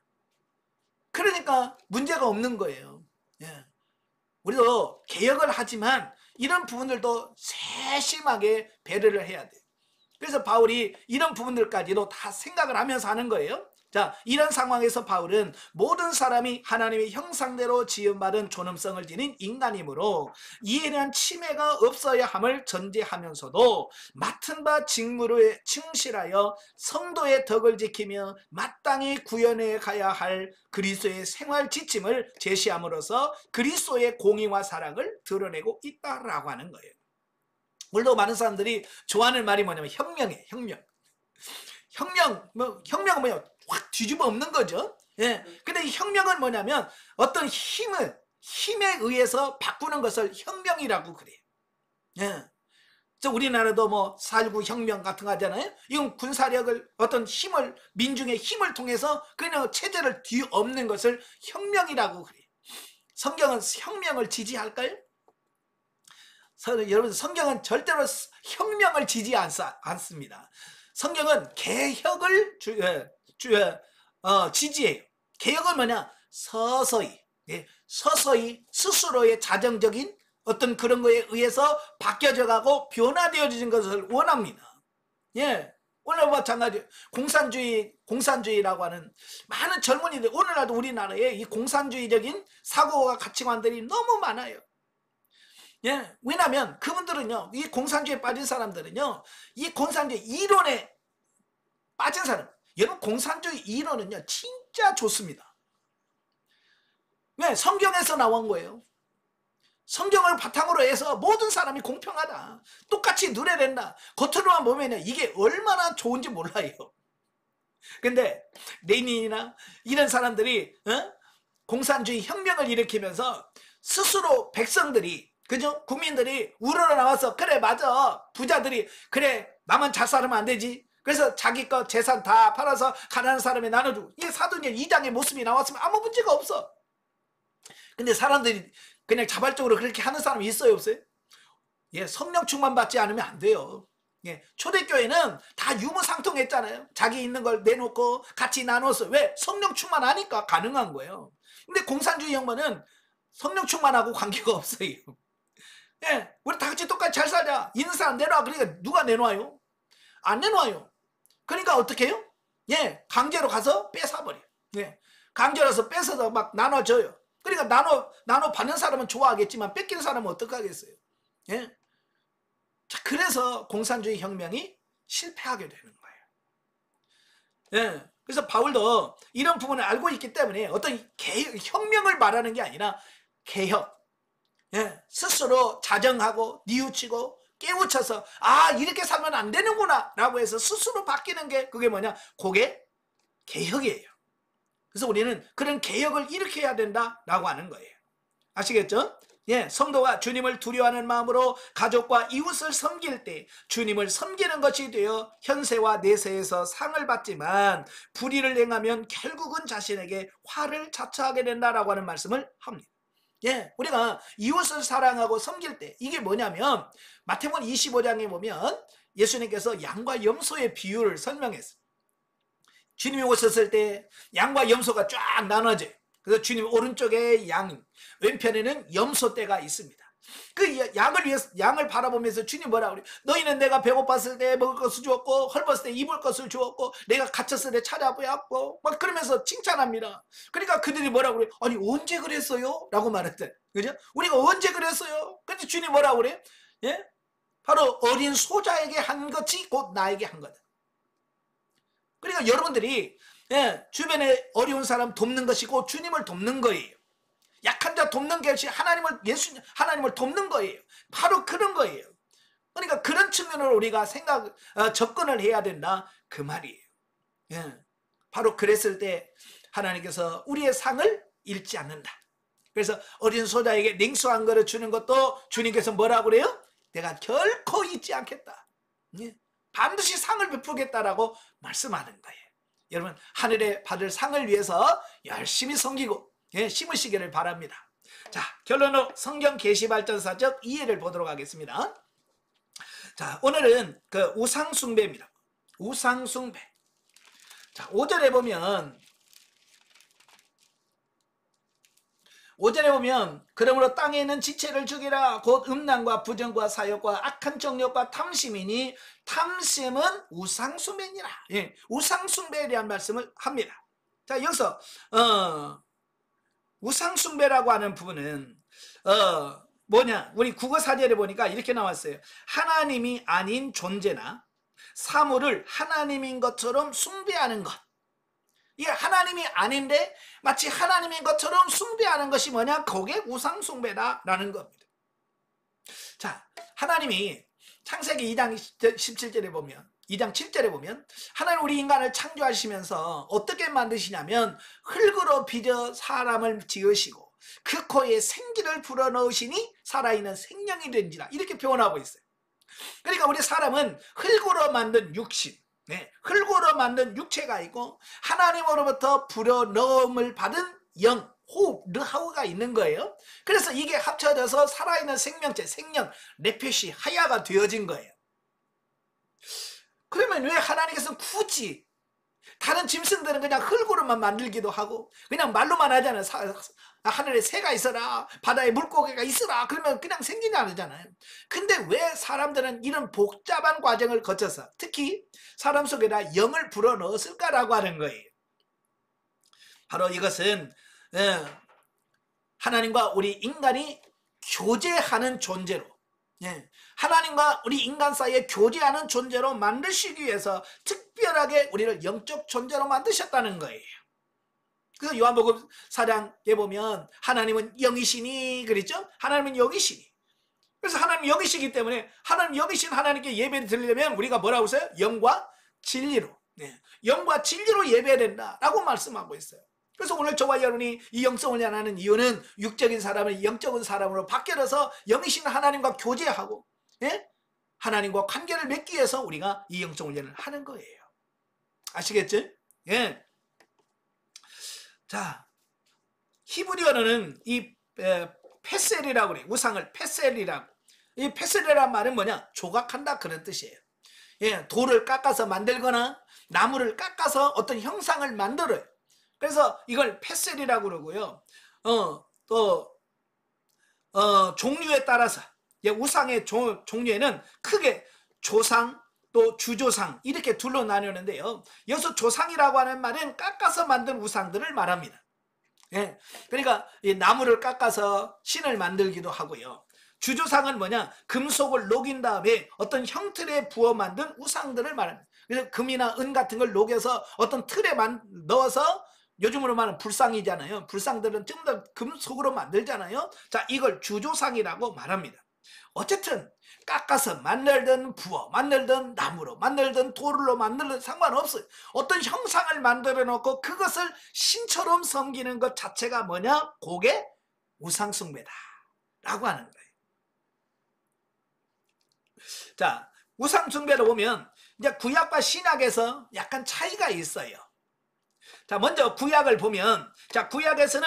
그러니까 문제가 없는 거예요. 예. 우리도 개혁을 하지만 이런 부분들도 세심하게 배려를 해야 돼요. 그래서 바울이 이런 부분들까지도 다 생각을 하면서 하는 거예요. 자, 이런 상황에서 바울은 모든 사람이 하나님의 형상대로 지음받은 존엄성을 지닌 인간이므로 이에 대한 침해가 없어야 함을 전제하면서도 맡은 바 직무에 충실하여 성도의 덕을 지키며 마땅히 구현해 가야 할 그리스도의 생활 지침을 제시함으로써 그리스도의 공의와 사랑을 드러내고 있다라고 하는 거예요. 오늘도 많은 사람들이 좋아하는 말이 뭐냐면 혁명이에요. 혁명은 뭐예요? 확 뒤집어 엎는 거죠. 예. 근데 이 혁명은 뭐냐면 어떤 힘에 의해서 바꾸는 것을 혁명이라고 그래요. 예. 우리나라도 뭐 4.19 혁명 같은 거 하잖아요. 이건 군사력을 어떤 힘을, 민중의 힘을 통해서 그냥 체제를 뒤엎는 것을 혁명이라고 그래요. 성경은 혁명을 지지할까요? 여러분, 성경은 절대로 혁명을 지지하지 않습니다. 성경은 개혁을 지지해요. 개혁은 뭐냐? 서서히 스스로의 자정적인 어떤 그런 거에 의해서 바뀌어져 가고 변화되어지는 것을 원합니다. 예. 오늘 마찬가지 공산주의라고 하는 많은 젊은이들, 오늘날도 우리나라에 이 공산주의적인 사고와 가치관들이 너무 많아요. 예, 왜냐하면 그분들은요, 이 공산주의에 빠진 사람들은요, 이 공산주의 이론에 빠진 사람, 여러분 공산주의 이론은요 진짜 좋습니다. 왜? 성경에서 나온 거예요. 성경을 바탕으로 해서 모든 사람이 공평하다, 똑같이 누려낸다, 겉으로만 보면 이게 얼마나 좋은지 몰라요. 근데 레닌이나 이런 사람들이 공산주의 혁명을 일으키면서 스스로 백성들이, 그죠? 국민들이 우러러 나와서 그래 맞아, 부자들이 그래 나만 잘 살면 안 되지, 그래서 자기 거 재산 다 팔아서 가난한 사람이 나눠주고, 이게 사도행전 2장의 모습이 나왔으면 아무 문제가 없어. 근데 사람들이 그냥 자발적으로 그렇게 하는 사람이 있어요, 없어요? 예, 성령 충만 받지 않으면 안 돼요. 예, 초대교회는 다 유무상통했잖아요. 자기 있는 걸 내놓고 같이 나눠서. 왜? 성령 충만하니까 가능한 거예요. 근데 공산주의 혁명은 성령 충만하고 관계가 없어요. 예, 우리 다 같이 똑같이 잘 살자. 있는 사람 내놔. 그러니까 누가 내놔요? 안 내놔요. 그러니까 어떻게 해요? 예, 강제로 가서 뺏어버려요. 예, 강제로서 뺏어서 막 나눠줘요. 그러니까 나눠 받는 사람은 좋아하겠지만 뺏기는 사람은 어떡하겠어요? 예, 자, 그래서 공산주의 혁명이 실패하게 되는 거예요. 예, 그래서 바울도 이런 부분을 알고 있기 때문에 어떤 혁명을 말하는 게 아니라 개혁, 예, 스스로 자정하고 뉘우치고 깨우쳐서 이렇게 살면 안 되는구나 라고 해서 스스로 바뀌는 게, 그게 뭐냐? 그게 개혁이에요. 그래서 우리는 그런 개혁을 일으켜야 된다라고 하는 거예요. 아시겠죠? 예, 성도가 주님을 두려워하는 마음으로 가족과 이웃을 섬길 때 주님을 섬기는 것이 되어 현세와 내세에서 상을 받지만 불의를 행하면 결국은 자신에게 화를 자초하게 된다라고 하는 말씀을 합니다. 예, 우리가 이웃을 사랑하고 섬길 때 이게 뭐냐면 마태복음 25장에 보면 예수님께서 양과 염소의 비유를 설명했어요. 주님이 오셨을 때 양과 염소가 쫙 나눠져요. 그래서 주님 오른쪽에 양, 왼편에는 염소떼가 있습니다. 그 양을 위해서, 양을 바라보면서 주님 뭐라 그래? 너희는 내가 배고팠을 때 먹을 것을 주었고 헐벗을 때 입을 것을 주었고 내가 갇혔을 때 찾아보았고 막 그러면서 칭찬합니다. 그러니까 그들이 뭐라 그래? 아니 언제 그랬어요? 라고 말했대. 그죠? 우리가 언제 그랬어요? 근데 주님 뭐라 그래? 예? 바로 어린 소자에게 한 것이 곧 나에게 한 거다. 그러니까 여러분들이 주변에 어려운 사람 돕는 것이 곧 주님을 돕는 거예요. 약한 자 돕는 것이 하나님을 돕는 거예요. 바로 그런 거예요. 그러니까 그런 측면으로 우리가 접근을 해야 된다 그 말이에요. 바로 그랬을 때 하나님께서 우리의 상을 잃지 않는다. 그래서 어린 소자에게 냉수 한 그릇 주는 것도 주님께서 뭐라고 그래요? 내가 결코 잊지 않겠다. 반드시 상을 베푸겠다라고 말씀하는 거예요. 여러분 하늘에 받을 상을 위해서 열심히 섬기고 심으시기를 바랍니다. 자, 결론으로 성경 계시발전사적 이해를 보도록 하겠습니다. 자, 오늘은 그 우상숭배입니다. 우상숭배. 자, 5절에 보면 그러므로 땅에 있는 지체를 죽이라 곧 음란과 부정과 사욕과 악한 정욕과 탐심이니 탐심은 우상숭배니라. 우상숭배에 대한 말씀을 합니다. 자, 여기서 우상숭배라고 하는 부분은 뭐냐? 우리 국어사전에 보니까 이렇게 나왔어요. 하나님이 아닌 존재나 사물을 하나님인 것처럼 숭배하는 것. 이게 하나님이 아닌데 마치 하나님인 것처럼 숭배하는 것이 뭐냐? 그게 우상숭배다라는 겁니다. 자, 하나님이 창세기 2장 17절에 보면 2장 7절에 보면 하나님 우리 인간을 창조하시면서 어떻게 만드시냐면 흙으로 빚어 사람을 지으시고 그 코에 생기를 불어넣으시니 살아있는 생명이 된지라 이렇게 표현하고 있어요. 그러니까 우리 사람은 흙으로 만든 육신, 흙으로 만든 육체가 있고 하나님으로부터 불어넣음을 받은 영, 호흡, 르하우가 있는 거예요. 그래서 이게 합쳐져서 살아있는 생명체, 생명, 네페시, 하야가 되어진 거예요. 그러면 왜 하나님께서는 굳이 다른 짐승들은 그냥 흙으로만 만들기도 하고 그냥 말로만 하잖아요. 하늘에 새가 있어라, 바다에 물고기가 있어라, 그러면 그냥 생기냐 그러잖아요. 근데 왜 사람들은 이런 복잡한 과정을 거쳐서 특히 사람 속에다 영을 불어넣었을까라고 하는 거예요. 바로 이것은 하나님과 우리 인간이 교제하는 존재로, 하나님과 우리 인간 사이에 교제하는 존재로 만드시기 위해서 특별하게 우리를 영적 존재로 만드셨다는 거예요. 그래서 요한복음 4장에 보면 하나님은 영이시니 그랬죠? 하나님은 영이시니. 그래서 하나님 영이시기 때문에 하나님 영이신 하나님께 예배를 드리려면 우리가 뭐라고 했어요? 영과 진리로. 영과 진리로 예배해야 된다라고 말씀하고 있어요. 그래서 오늘 저와 여러분이 이 영성을 연하는 이유는 육적인 사람을 영적인 사람으로 바뀌어서 영이신 하나님과 교제하고 하나님과 관계를 맺기 위해서 우리가 이 영성 훈련을 하는 거예요. 아시겠죠? 자, 히브리어는 이 페셀이라고 그래요. 우상을 페셀이라고. 이 페셀이란 말은 뭐냐? 조각한다 그런 뜻이에요. 돌을 깎아서 만들거나 나무를 깎아서 어떤 형상을 만들어요. 그래서 이걸 페셀이라고 그러고요. 종류에 따라서 우상의 종류에는 크게 조상 또 주조상 이렇게 둘로 나누는데요. 여기서 조상이라고 하는 말은 깎아서 만든 우상들을 말합니다. 그러니까 이 나무를 깎아서 신을 만들기도 하고요. 주조상은 뭐냐? 금속을 녹인 다음에 어떤 형틀에 부어 만든 우상들을 말합니다. 그래서 금이나 은 같은 걸 녹여서 어떤 틀에 넣어서 요즘으로 말하는 불상이잖아요. 불상들은 좀 더 금속으로 만들잖아요. 자, 이걸 주조상이라고 말합니다. 어쨌든 깎아서 만들든 부어 만들든 나무로 만들든 돌로 만들든 상관없어요. 어떤 형상을 만들어 놓고 그것을 신처럼 섬기는 것 자체가 뭐냐? 그게 우상숭배다 라고 하는 거예요. 자, 우상숭배로 보면 이제 구약과 신약에서 약간 차이가 있어요. 자, 먼저 구약을 보면, 자, 구약에서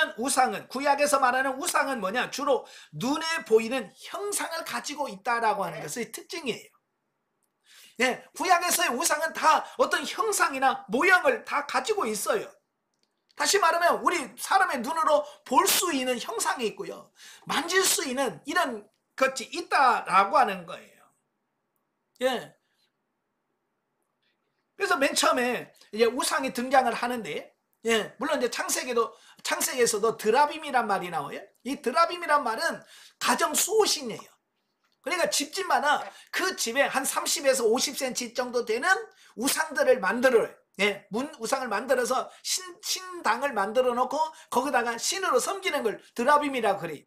말하는 우상은 뭐냐? 주로 눈에 보이는 형상을 가지고 있다라고 하는 것의 특징이에요. 구약에서의 우상은 다 어떤 형상이나 모양을 다 가지고 있어요. 다시 말하면 우리 사람의 눈으로 볼 수 있는 형상이 있고요. 만질 수 있는 이런 것이 있다라고 하는 거예요. 예. 그래서 맨 처음에 이제 우상이 등장을 하는데, 예, 물론 이제 창세기에서도 드라빔이란 말이 나와요. 이 드라빔이란 말은 가정 수호신이에요. 그러니까 집집마다 그 집에 한 30에서 50cm 정도 되는 우상들을 만들어요. 예, 우상을 만들어서 신당을 만들어 놓고 거기다가 신으로 섬기는 걸 드라빔이라고 그래요.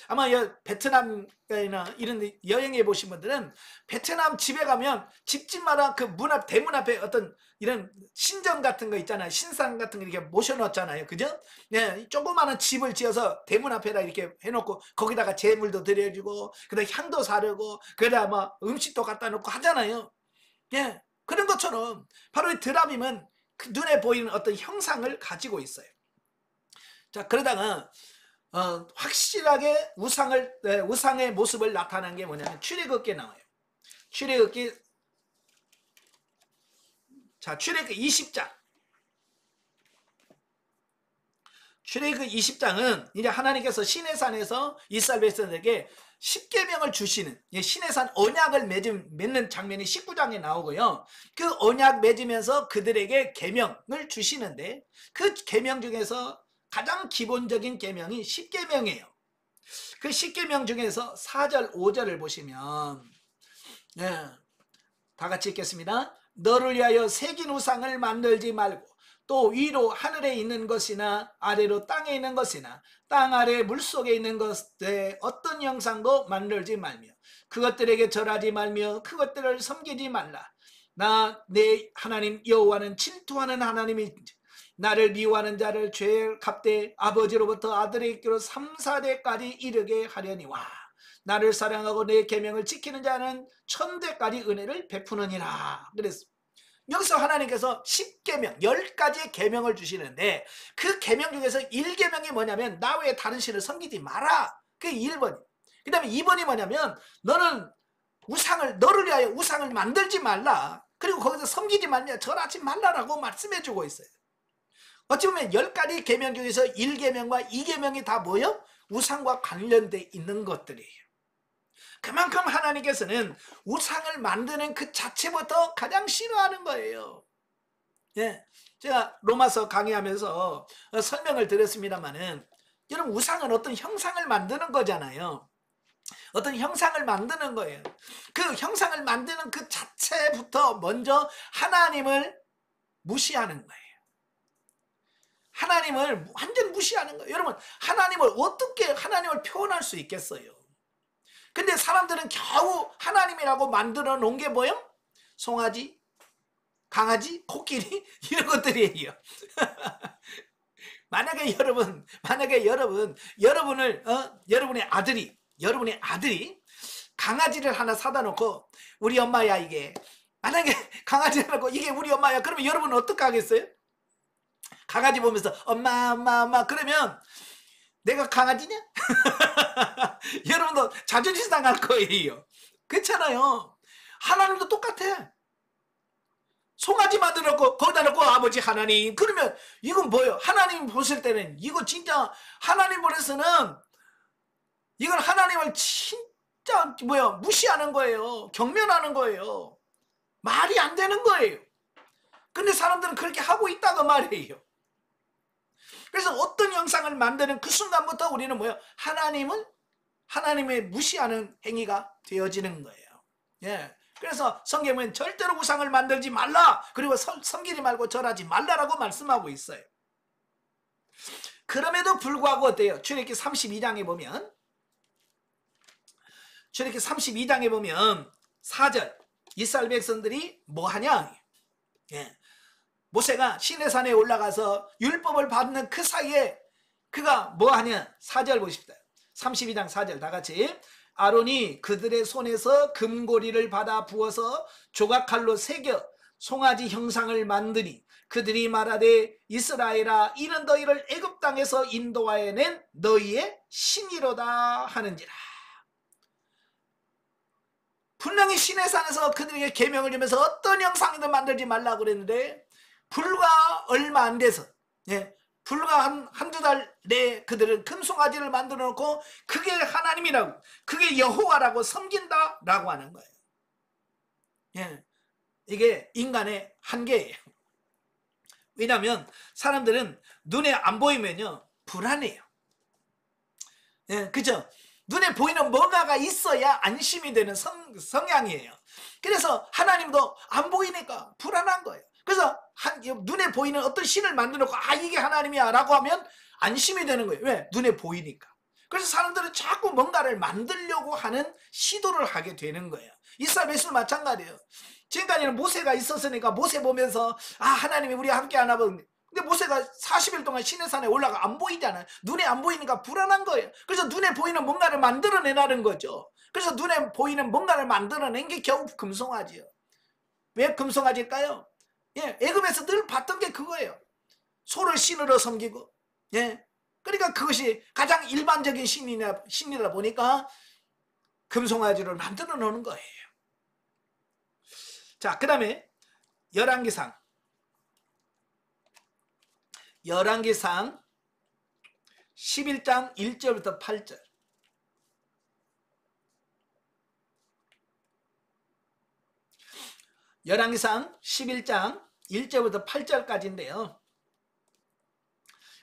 아마 베트남이나 이런 여행해 보신 분들은 베트남 집에 가면 집집마다 그 문 앞, 대문 앞에 어떤 이런 신전 같은 거 있잖아요. 신상 같은 거 이렇게 모셔놓잖아요. 그죠? 네, 조그마한 집을 지어서 대문 앞에다 이렇게 해놓고 거기다가 재물도 드려주고, 그다음 향도 사르고, 그다음 뭐 음식도 갖다 놓고 하잖아요. 예, 그런 것처럼 바로 이 드라빔은 그 눈에 보이는 어떤 형상을 가지고 있어요. 자, 그러다가 확실하게 우상의 모습을 나타낸 게 뭐냐면 출애굽기에 나와요. 출애굽기 20장. 출애굽기 20장은 이제 하나님께서 시내산에서 이스라엘 백성들에게 십계명을 주시는, 시내산 언약을 맺는 장면이 19장에 나오고요. 그 언약 맺으면서 그들에게 계명을 주시는데, 그 계명 중에서 가장 기본적인 계명이 십계명이에요. 그 십계명 중에서 4절 5절을 보시면, 네, 다 같이 읽겠습니다. 너를 위하여 새긴 우상을 만들지 말고, 또 위로 하늘에 있는 것이나 아래로 땅에 있는 것이나 땅 아래 물속에 있는 것에 어떤 형상도 만들지 말며 그것들에게 절하지 말며 그것들을 섬기지 말라. 나 내 하나님 여호와는 질투하는 하나님이지 나를 미워하는 자를 죄의 값대 아버지로부터 아들에게로 3, 4대까지 이르게 하려니와 나를 사랑하고 내 계명을 지키는 자는 천대까지 은혜를 베푸느니라. 그랬습니다. 여기서 하나님께서 10계명, 10가지의 계명을 주시는데 그 계명 중에서 1계명이 뭐냐면 나 외에 다른 신을 섬기지 마라. 그게 1번. 그 다음에 2번이 뭐냐면 너를 위하여 우상을 만들지 말라. 그리고 거기서 섬기지 말며 절하지 말라라고 말씀해 주고 있어요. 어찌 보면 10가지 계명 중에서 1계명과 2계명이 다 뭐예요? 우상과 관련돼 있는 것들이에요. 그만큼 하나님께서는 우상을 만드는 그 자체부터 가장 싫어하는 거예요. 예, 제가 로마서 강의하면서 설명을 드렸습니다만은, 여러분 우상은 어떤 형상을 만드는 거잖아요. 어떤 형상을 만드는 거예요. 그 형상을 만드는 그 자체부터 먼저 하나님을 무시하는 거예요. 하나님을 완전 무시하는 거예요. 여러분, 어떻게 하나님을 표현할 수 있겠어요? 근데 사람들은 겨우 하나님이라고 만들어 놓은 게 뭐예요? 송아지, 강아지, 코끼리 이런 것들이에요. 만약에 여러분의 아들이 강아지를 하나 사다 놓고 우리 엄마야 이게, 만약에 강아지를 놓고 이게 우리 엄마야, 그러면 여러분은 어떻게 하겠어요? 강아지 보면서 엄마 그러면 내가 강아지냐? 여러분도 자존심 상할 거예요. 그렇잖아요. 하나님도 똑같아. 송아지 만들었고 거기다 놓고 아버지 하나님, 그러면 이건 뭐예요? 하나님 보실 때는 이거 진짜 하나님 보내서는 이건 하나님을 진짜 무시하는 거예요. 경멸하는 거예요. 말이 안 되는 거예요. 근데 사람들은 그렇게 하고 있다고 말이에요. 그래서 어떤 형상을 만드는 그 순간부터 우리는 뭐예요? 하나님의 무시하는 행위가 되어지는 거예요. 예. 그래서 성경은 절대로 우상을 만들지 말라, 그리고 섬기지 말고 절하지 말라라고 말씀하고 있어요. 그럼에도 불구하고 어때요? 출애굽기 32장에 보면 4절 이스라엘 백성들이 뭐 하냐? 예. 모세가 시내산에 올라가서 율법을 받는 그 사이에 그가 뭐 하냐? 4절 보십시다. 32장 4절 다 같이. 아론이 그들의 손에서 금고리를 받아 부어서 조각칼로 새겨 송아지 형상을 만드니 그들이 말하되 이스라엘아, 이는 너희를 애굽 땅에서 인도하여 낸 너희의 신이로다 하는지라. 분명히 시내산에서 그들에게 계명을 주면서 어떤 형상이든 만들지 말라고 그랬는데 불과 얼마 안 돼서, 불과 한두 달 내에 그들은 금송아지를 만들어 놓고 그게 하나님이라고, 그게 여호와라고 섬긴다라고 하는 거예요. 예, 이게 인간의 한계예요. 왜냐하면 사람들은 눈에 안 보이면요 불안해요. 예, 그죠? 눈에 보이는 뭔가가 있어야 안심이 되는 성향이에요. 그래서 하나님도 안 보이니까 불안한 거예요. 그래서 눈에 보이는 어떤 신을 만들어 놓고 아 이게 하나님이야 라고 하면 안심이 되는 거예요. 왜? 눈에 보이니까. 그래서 사람들은 자꾸 뭔가를 만들려고 하는 시도를 하게 되는 거예요. 이스라엘 백성도 마찬가지예요. 지금까지는 모세가 있었으니까 모세 보면서 아 하나님이 우리와 함께 하나 보는데, 근데 모세가 40일 동안 시내산에 올라가 안 보이잖아요. 눈에 안 보이니까 불안한 거예요. 그래서 눈에 보이는 뭔가를 만들어내라는 거죠. 그래서 눈에 보이는 뭔가를 만들어낸 게 겨우 금송아지예요. 왜 금송아지일까요? 예, 애굽에서 늘 봤던 게 그거예요. 소를 신으로 섬기고, 예, 그러니까 그것이 가장 일반적인 신이다 보니까 금송아지를 만들어 놓는 거예요. 자, 그 다음에 열왕기상 11장 1절부터 8절. 열왕기상 11장 1절부터 8절까지인데요.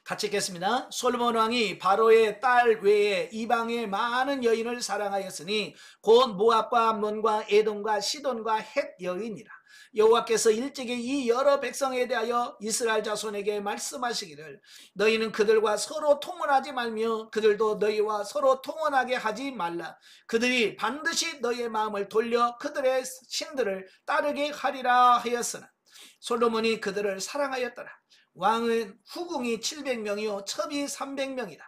같이 읽겠습니다. 솔로몬 왕이 바로의 딸 외에 이방의 많은 여인을 사랑하였으니 곧 모압과 암몬과 에돔과 시돈과 헷 여인이라. 여호와께서 일찍이 이 여러 백성에 대하여 이스라엘 자손에게 말씀하시기를 너희는 그들과 서로 통혼하지 말며 그들도 너희와 서로 통혼하게 하지 말라. 그들이 반드시 너희의 마음을 돌려 그들의 신들을 따르게 하리라 하였으나 솔로몬이 그들을 사랑하였더라. 왕은 후궁이 700명이요 첩이 300명이라.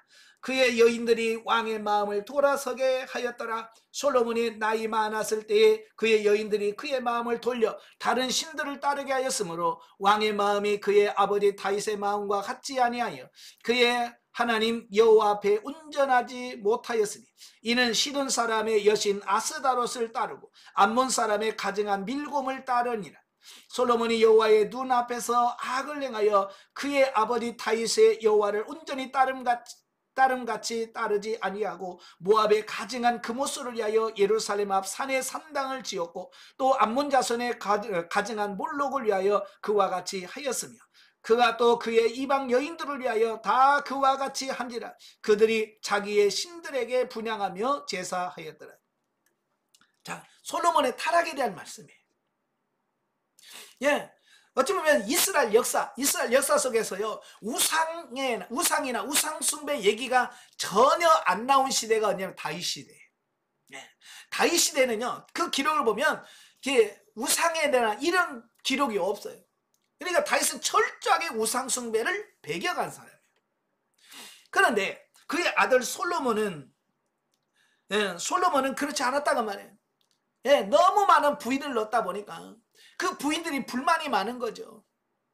그의 여인들이 왕의 마음을 돌아서게 하였더라. 솔로몬이 나이 많았을 때에 그의 여인들이 그의 마음을 돌려 다른 신들을 따르게 하였으므로 왕의 마음이 그의 아버지 다윗의 마음과 같지 아니하여 그의 하나님 여호와 앞에 온전하지 못하였으니 이는 시돈 사람의 여신 아스다롯을 따르고 암몬 사람의 가증한 밀곰을 따르니라. 솔로몬이 여호와의 눈앞에서 악을 행하여 그의 아버지 다윗의 여호와를 온전히 따름같이 따르지 아니하고 모압의 가증한 금오스를 위하여 예루살렘 앞 산에 산당을 지었고 또 암몬 자손의 가증한 몰록을 위하여 그와 같이 하였으며 그가 또 그의 이방 여인들을 위하여 다 그와 같이 한지라. 그들이 자기의 신들에게 분향하며 제사하였더라. 자, 솔로몬의 타락에 대한 말씀이에요. 예, 어찌 보면 이스라엘 역사 속에서요 우상이나 우상 숭배 얘기가 전혀 안 나온 시대가 뭐냐면 다윗 시대예요. 예, 다윗 시대는요 그 기록을 보면 우상에 대한 이런 기록이 없어요. 그러니까 다윗은 철저하게 우상 숭배를 배격한 사람이에요. 그런데 그의 아들 솔로몬은 그렇지 않았다고 말해요. 예, 너무 많은 부인을 넣다 보니까 그 부인들이 불만이 많은 거죠.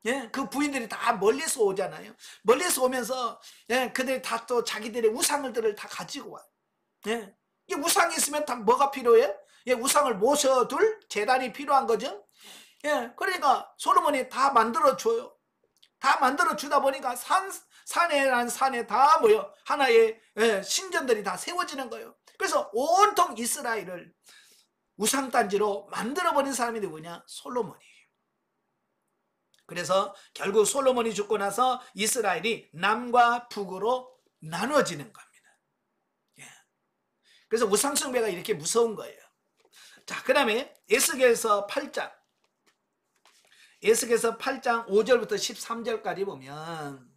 예, 그 부인들이 다 멀리서 오잖아요. 멀리서 오면서 그들이 다 또 자기들의 우상들을 다 가지고 와요. 예, 이 우상이 있으면 다 뭐가 필요해요? 예, 우상을 모셔둘 재단이 필요한 거죠. 예, 그러니까 솔로몬이 다 만들어줘요. 다 만들어주다 보니까 산에 다 모여 하나의 신전들이 다 세워지는 거예요. 그래서 온통 이스라엘을 우상단지로 만들어버린 사람이 누구냐? 솔로몬이에요. 그래서 결국 솔로몬이 죽고 나서 이스라엘이 남과 북으로 나눠지는 겁니다. 예. 그래서 우상숭배가 이렇게 무서운 거예요. 자, 그 다음에 에스겔서 8장 5절부터 13절까지 보면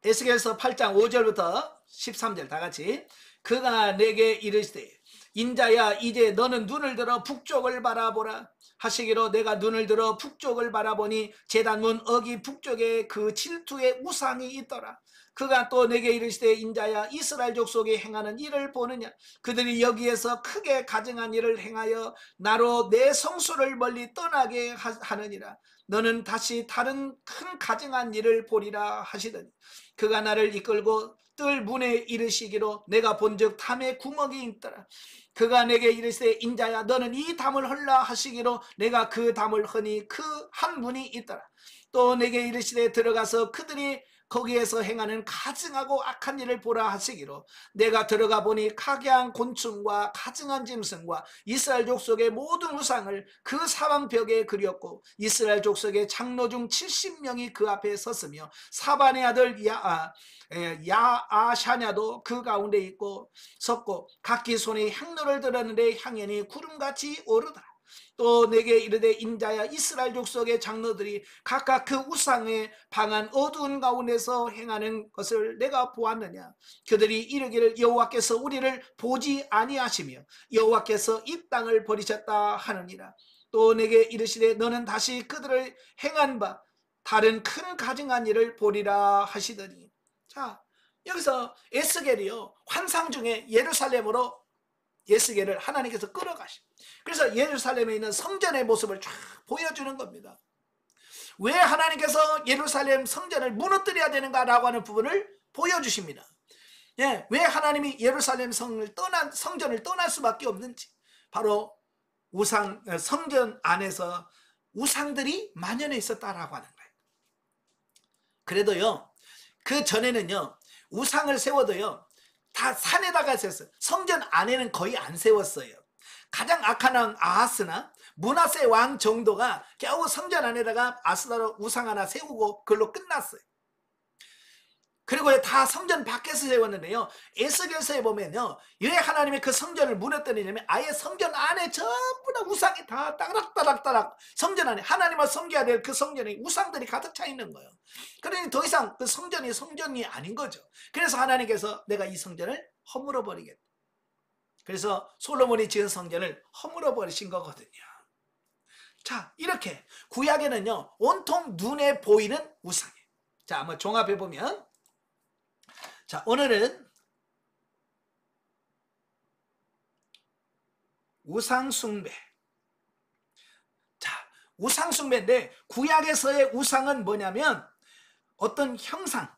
에스겔서 8장 5절부터 13절 다 같이. 그가 내게 이르시되 인자야 이제 너는 눈을 들어 북쪽을 바라보라 하시기로 내가 눈을 들어 북쪽을 바라보니 제단문 어기 북쪽에 그 질투의 우상이 있더라. 그가 또 내게 이르시되 인자야 이스라엘 족속이 행하는 일을 보느냐. 그들이 여기에서 크게 가증한 일을 행하여 나로 내 성소를 멀리 떠나게 하느니라. 너는 다시 다른 큰 가증한 일을 보리라 하시더니 그가 나를 이끌고 뜰 문에 이르시기로 내가 본즉 담에 구멍이 있더라. 그가 내게 이르시되 인자야 너는 이 담을 헐라 하시기로 내가 그 담을 허니 그 한 문이 있더라. 또 내게 이르시되 들어가서 그들이 거기에서 행하는 가증하고 악한 일을 보라 하시기로 내가 들어가 보니 카게한 곤충과 가증한 짐승과 이스라엘 족속의 모든 우상을 그 사방벽에 그렸고 이스라엘 족속의 장로 중 70명이 그 앞에 섰으며 사반의 아들 야아샤냐도 그 가운데 있고 섰고 각기 손에 향로를 들었는데 향연이 구름같이 오르더라. 또 내게 이르되 인자야 이스라엘 족속의 장로들이 각각 그 우상의 방한 어두운 가운데서 행하는 것을 내가 보았느냐. 그들이 이르기를 여호와께서 우리를 보지 아니하시며 여호와께서 이 땅을 버리셨다 하느니라. 또 내게 이르시되 너는 다시 그들을 행한 바 다른 큰 가증한 일을 보리라 하시더니. 자, 여기서 에스겔이요 환상 중에 예루살렘으로 에스겔을 하나님께서 끌어가시. 그래서 예루살렘에 있는 성전의 모습을 쫙 보여주는 겁니다. 왜 하나님께서 예루살렘 성전을 무너뜨려야 되는가라고 하는 부분을 보여주십니다. 예, 왜 하나님이 예루살렘 성전을 떠날 수밖에 없는지. 바로 성전 안에서 우상들이 만연해 있었다라고 하는 거예요. 그래도요, 그 전에는요, 우상을 세워도요, 다 산에다가 세웠어요. 성전 안에는 거의 안 세웠어요. 가장 악한 왕 아하스나 므낫세 왕 정도가 겨우 성전 안에다가 아스타로 우상 하나 세우고 그걸로 끝났어요. 그리고 다 성전 밖에서 세웠는데요, 에스겔서에 보면요, 왜 하나님이 그 성전을 무너뜨리냐면 아예 성전 안에 전부 다 우상이 다 따락따락따락 성전 안에 하나님을 섬겨야 될 그 성전에 우상들이 가득 차 있는 거예요. 그러니 더 이상 그 성전이 아닌 거죠. 그래서 하나님께서 내가 이 성전을 허물어 버리겠다. 그래서 솔로몬이 지은 성전을 허물어 버리신 거거든요. 자, 이렇게 구약에는요 온통 눈에 보이는 우상이에요. 자, 한번 종합해 보면, 자, 오늘은 우상숭배. 자, 우상숭배인데 구약에서의 우상은 뭐냐면 어떤 형상,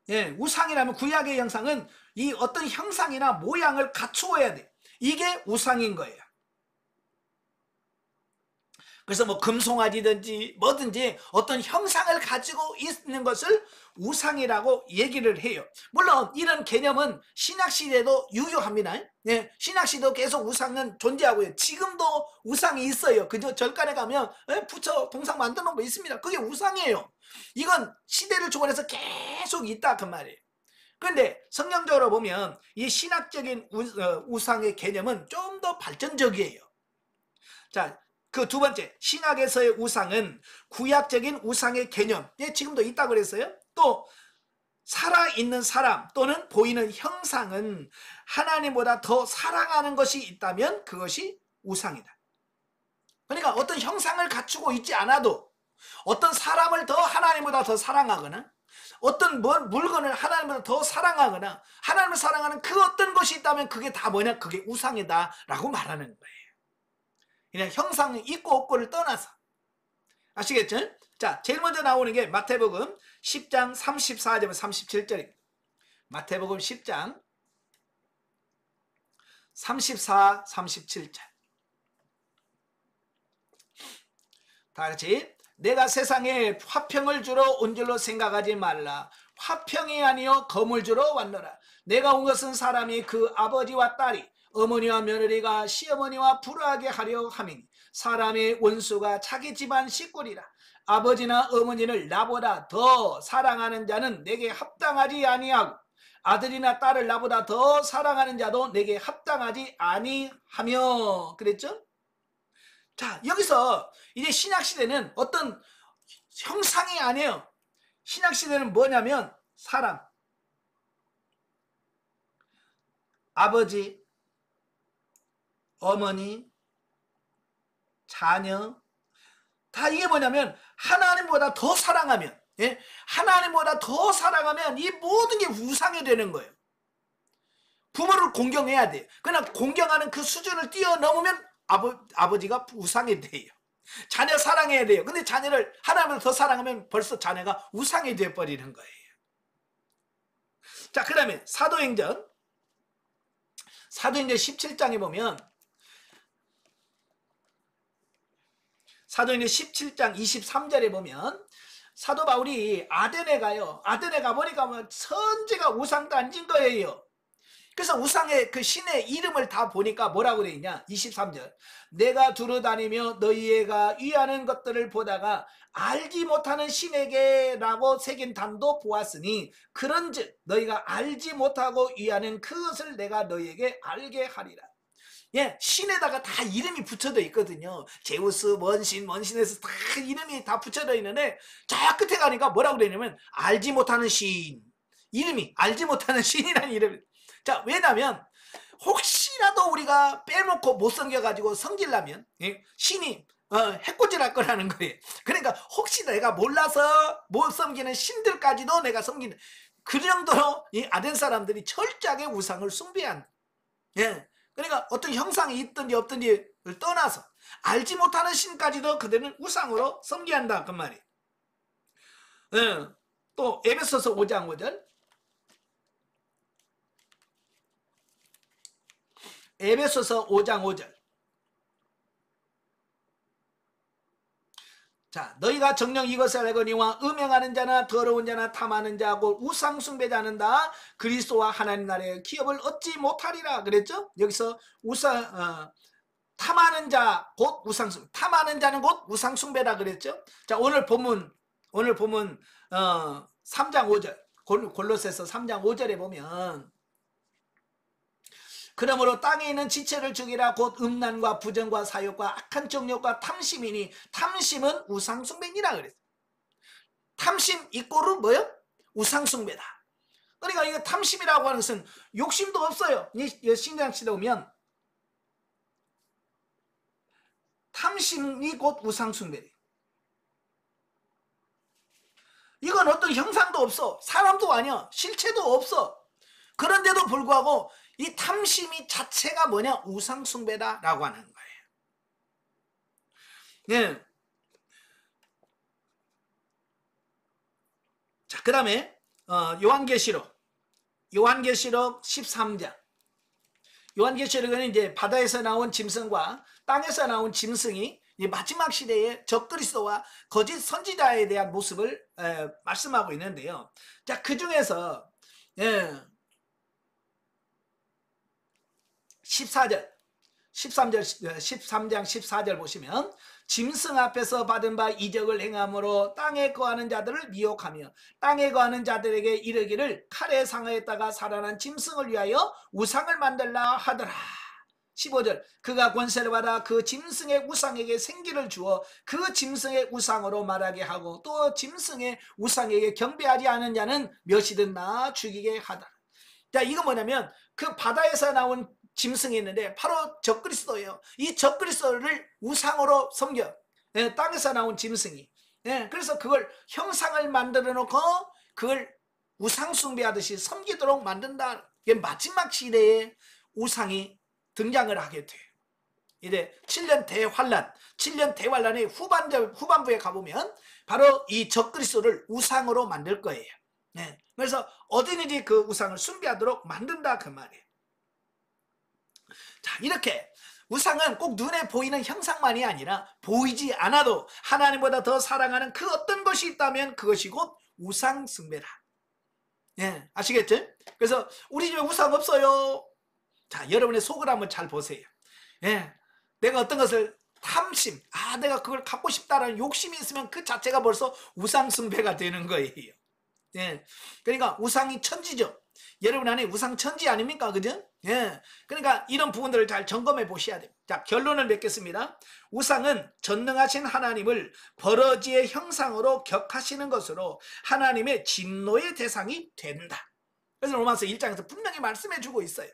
예, 우상이라면 구약의 형상은 이 어떤 형상이나 모양을 갖추어야 돼. 이게 우상인 거예요. 그래서 뭐 금송아지든지 뭐든지 어떤 형상을 가지고 있는 것을 우상이라고 얘기를 해요. 물론 이런 개념은 신약시대도 유효합니다. 네, 신약시대도 계속 우상은 존재하고요. 지금도 우상이 있어요. 그저 절간에 가면 부처 동상 만들어 놓은 거 있습니다. 그게 우상이에요. 이건 시대를 초월해서 계속 있다 그 말이에요. 그런데 성경적으로 보면 이 신학적인 우상의 개념은 좀 더 발전적이에요. 자, 그 두 번째, 신약에서의 우상은 구약적인 우상의 개념, 지금도 있다고 그랬어요. 또 살아있는 사람 또는 보이는 형상은 하나님보다 더 사랑하는 것이 있다면 그것이 우상이다. 그러니까 어떤 형상을 갖추고 있지 않아도 어떤 사람을 더 하나님보다 더 사랑하거나 어떤 물건을 하나님보다 더 사랑하거나 하나님을 사랑하는 그 어떤 것이 있다면 그게 다 뭐냐? 그게 우상이다 라고 말하는 거예요. 그냥 형상이 있고 없고를 떠나서. 아시겠죠? 자, 제일 먼저 나오는 게 마태복음 10장 34절부터 37절입니다. 마태복음 10장 34, 37절. 다 같이. 내가 세상에 화평을 주러 온 줄로 생각하지 말라. 화평이 아니요 검을 주러 왔노라. 내가 온 것은 사람이 그 아버지와 딸이 어머니와 며느리가 시어머니와 불화하게 하려 함이니 사람의 원수가 자기 집안 식구리라. 아버지나 어머니를 나보다 더 사랑하는 자는 내게 합당하지 아니하고 아들이나 딸을 나보다 더 사랑하는 자도 내게 합당하지 아니하며. 그랬죠? 자, 여기서 이제 신약시대는 어떤 형상이 아니에요. 신약시대는 뭐냐면 사람, 아버지, 어머니, 자녀, 다 이게 뭐냐면 하나님보다 더 사랑하면, 하나님보다 더 사랑하면 이 모든 게 우상이 되는 거예요. 부모를 공경해야 돼요. 그러나 공경하는 그 수준을 뛰어넘으면 아버지가 우상이 돼요. 자녀 사랑해야 돼요. 근데 자녀를 하나님을 더 사랑하면 벌써 자녀가 우상이 되어버리는 거예요. 자, 그 다음에 사도행전 17장에 보면 사도행전 17장 23절에 보면 사도 바울이 아덴에 가요. 아덴에 가보니까 뭐 선지가 우상 단지인 거예요. 그래서 우상의 그 신의 이름을 다 보니까 뭐라고 되어 있냐? 23절. 내가 두루다니며 너희가 위하는 것들을 보다가 알지 못하는 신에게 라고 새긴 단도 보았으니 그런즉 너희가 알지 못하고 위하는 그것을 내가 너희에게 알게 하리라. 예, 신에다가 다 이름이 붙여져 있거든요. 제우스, 원신에서 다 이름이 다 붙여져 있는데 저 끝에 가니까 뭐라고 되어 있냐면 알지 못하는 신. 이름이 알지 못하는 신이라는 이름이. 자, 왜냐면 혹시라도 우리가 빼놓고 못 섬겨가지고 섬기려면 신이 해코지할 거라는 거예요. 그러니까 혹시 내가 몰라서 못 섬기는 신들까지도 내가 섬기는 그 정도로 이 아덴 사람들이 철저하게 우상을 숭배한. 예, 그러니까 어떤 형상이 있든지 없든지를 떠나서 알지 못하는 신까지도 그들은 우상으로 섬기한다 그 말이에요. 예, 또 에베소서 5장 5절. 에베소서 5장 5절. 자, 너희가 정녕 이것을 알거니와 음행하는 자나 더러운 자나 탐하는 자고 우상 숭배자는 다 그리스도와 하나님 나라의 기업을 얻지 못하리라 그랬죠? 여기서 탐하는 자 곧 우상 숭배, 탐하는 자는 곧 우상 숭배라 그랬죠? 자, 오늘 본문 3장 5절 골로새서 3장 5절에 보면 그러므로 땅에 있는 지체를 죽이라 곧 음란과 부정과 사욕과 악한 정욕과 탐심이니 탐심은 우상숭배니라 그랬어요. 탐심 이꼬르 뭐요? 우상숭배다. 그러니까 이거 탐심이라고 하는 것은 욕심도 없어요. 신장시대 오면 탐심이 곧 우상숭배래요. 이건 어떤 형상도 없어. 사람도 아니야. 실체도 없어. 그런데도 불구하고 이 탐심이 자체가 뭐냐? 우상숭배다라고 하는 거예요. 예. 자, 그 다음에 요한계시록 13장. 요한계시록은 이제 바다에서 나온 짐승과 땅에서 나온 짐승이 마지막 시대에 적그리스도와 거짓 선지자에 대한 모습을 말씀하고 있는데요. 자, 그 중에서 13장 14절 보시면 짐승 앞에서 받은 바 이적을 행함으로 땅에 거하는 자들을 미혹하며 땅에 거하는 자들에게 이르기를 칼에 상하였다가 살아난 짐승을 위하여 우상을 만들라 하더라. 15절 그가 권세를 받아 그 짐승의 우상에게 생기를 주어 그 짐승의 우상으로 말하게 하고 또 짐승의 우상에게 경배하지 않은 자는 몇이든 나 죽이게 하더라. 자, 이거 뭐냐면 그 바다에서 나온 짐승이 있는데 바로 적그리스도예요. 이 적그리스도를 우상으로 섬겨. 땅에서 나온 짐승이. 그래서 그걸 형상을 만들어 놓고 그걸 우상 숭배하듯이 섬기도록 만든다. 마지막 시대에 우상이 등장을 하게 돼요. 이제 7년 대환란의 후반부에 가보면 바로 이 적그리스도를 우상으로 만들 거예요. 그래서 어디든지 그 우상을 숭배하도록 만든다 그 말이에요. 자, 이렇게 우상은 꼭 눈에 보이는 형상만이 아니라 보이지 않아도 하나님보다 더 사랑하는 그 어떤 것이 있다면 그것이 곧 우상 숭배다. 아시겠죠? 그래서 우리 집에 우상 없어요. 자, 여러분의 속을 한번 잘 보세요. 내가 어떤 것을 탐심, 내가 그걸 갖고 싶다라는 욕심이 있으면 그 자체가 벌써 우상 숭배가 되는 거예요. 그러니까 우상이 천지죠. 여러분 안에 우상 천지 아닙니까? 그죠? 그러니까 이런 부분들을 잘 점검해 보셔야 돼요. 자, 결론을 맺겠습니다. 우상은 전능하신 하나님을 버러지의 형상으로 격하시는 것으로 하나님의 진노의 대상이 된다. 그래서 로마서 1장에서 분명히 말씀해 주고 있어요.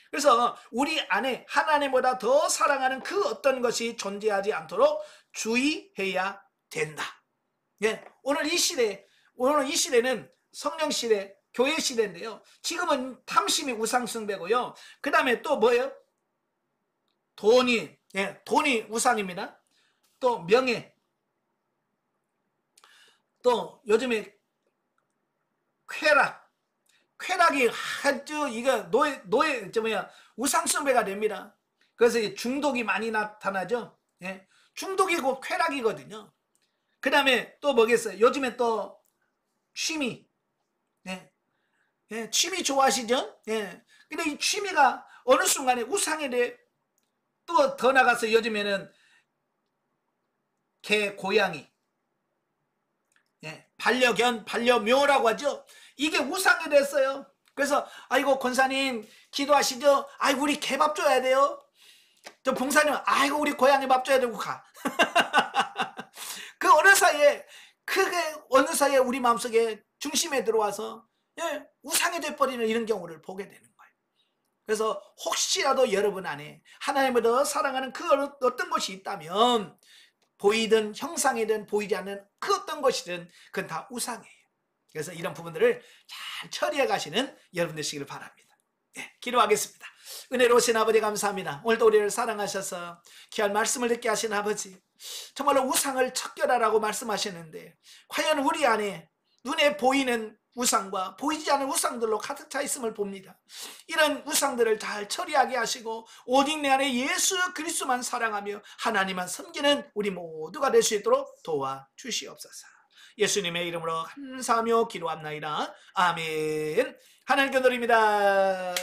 그래서 우리 안에 하나님보다 더 사랑하는 그 어떤 것이 존재하지 않도록 주의해야 된다. 오늘 이 시대는 성령 시대, 교회 시대인데요. 지금은 탐심이 우상 숭배고요. 그 다음에 또 뭐예요? 돈이, 예, 돈이 우상입니다. 또 명예, 또 요즘에 쾌락이 아주 이거 우상 숭배가 됩니다. 그래서 중독이 많이 나타나죠. 예, 중독이 곧 쾌락이거든요. 그 다음에 또 뭐겠어요? 요즘에 또 취미, 예, 예, 취미 좋아하시죠? 예. 근데 이 취미가 어느 순간에 우상에 대해 또 더 나가서 요즘에는 개, 고양이, 예, 반려견, 반려묘라고 하죠. 이게 우상이 됐어요. 그래서 아이고 권사님 기도하시죠. 아이고 우리 개밥 줘야 돼요. 저 봉사님 아이고 우리 고양이 밥 줘야 되고 가. 그 어느 사이에 우리 마음속에 중심에 들어와서 예, 우상이 돼버리는 이런 경우를 보게 되는 거예요. 그래서 혹시라도 여러분 안에 하나님을 더 사랑하는 그 어떤 것이 있다면 보이든 형상이든 보이지 않는 그 어떤 것이든 그건 다 우상이에요. 그래서 이런 부분들을 잘 처리해 가시는 여러분 되시기를 바랍니다. 네, 기도하겠습니다. 은혜로우신 아버지 감사합니다. 오늘도 우리를 사랑하셔서 귀한 말씀을 듣게 하신 아버지, 정말로 우상을 척결하라고 말씀하셨는데 과연 우리 안에 눈에 보이는 우상과 보이지 않는 우상들로 가득 차 있음을 봅니다. 이런 우상들을 잘 처리하게 하시고 오직 내 안에 예수 그리스도만 사랑하며 하나님만 섬기는 우리 모두가 될 수 있도록 도와주시옵소서. 예수님의 이름으로 감사하며 기도합나이다. 아멘. 하나님께 드립니다.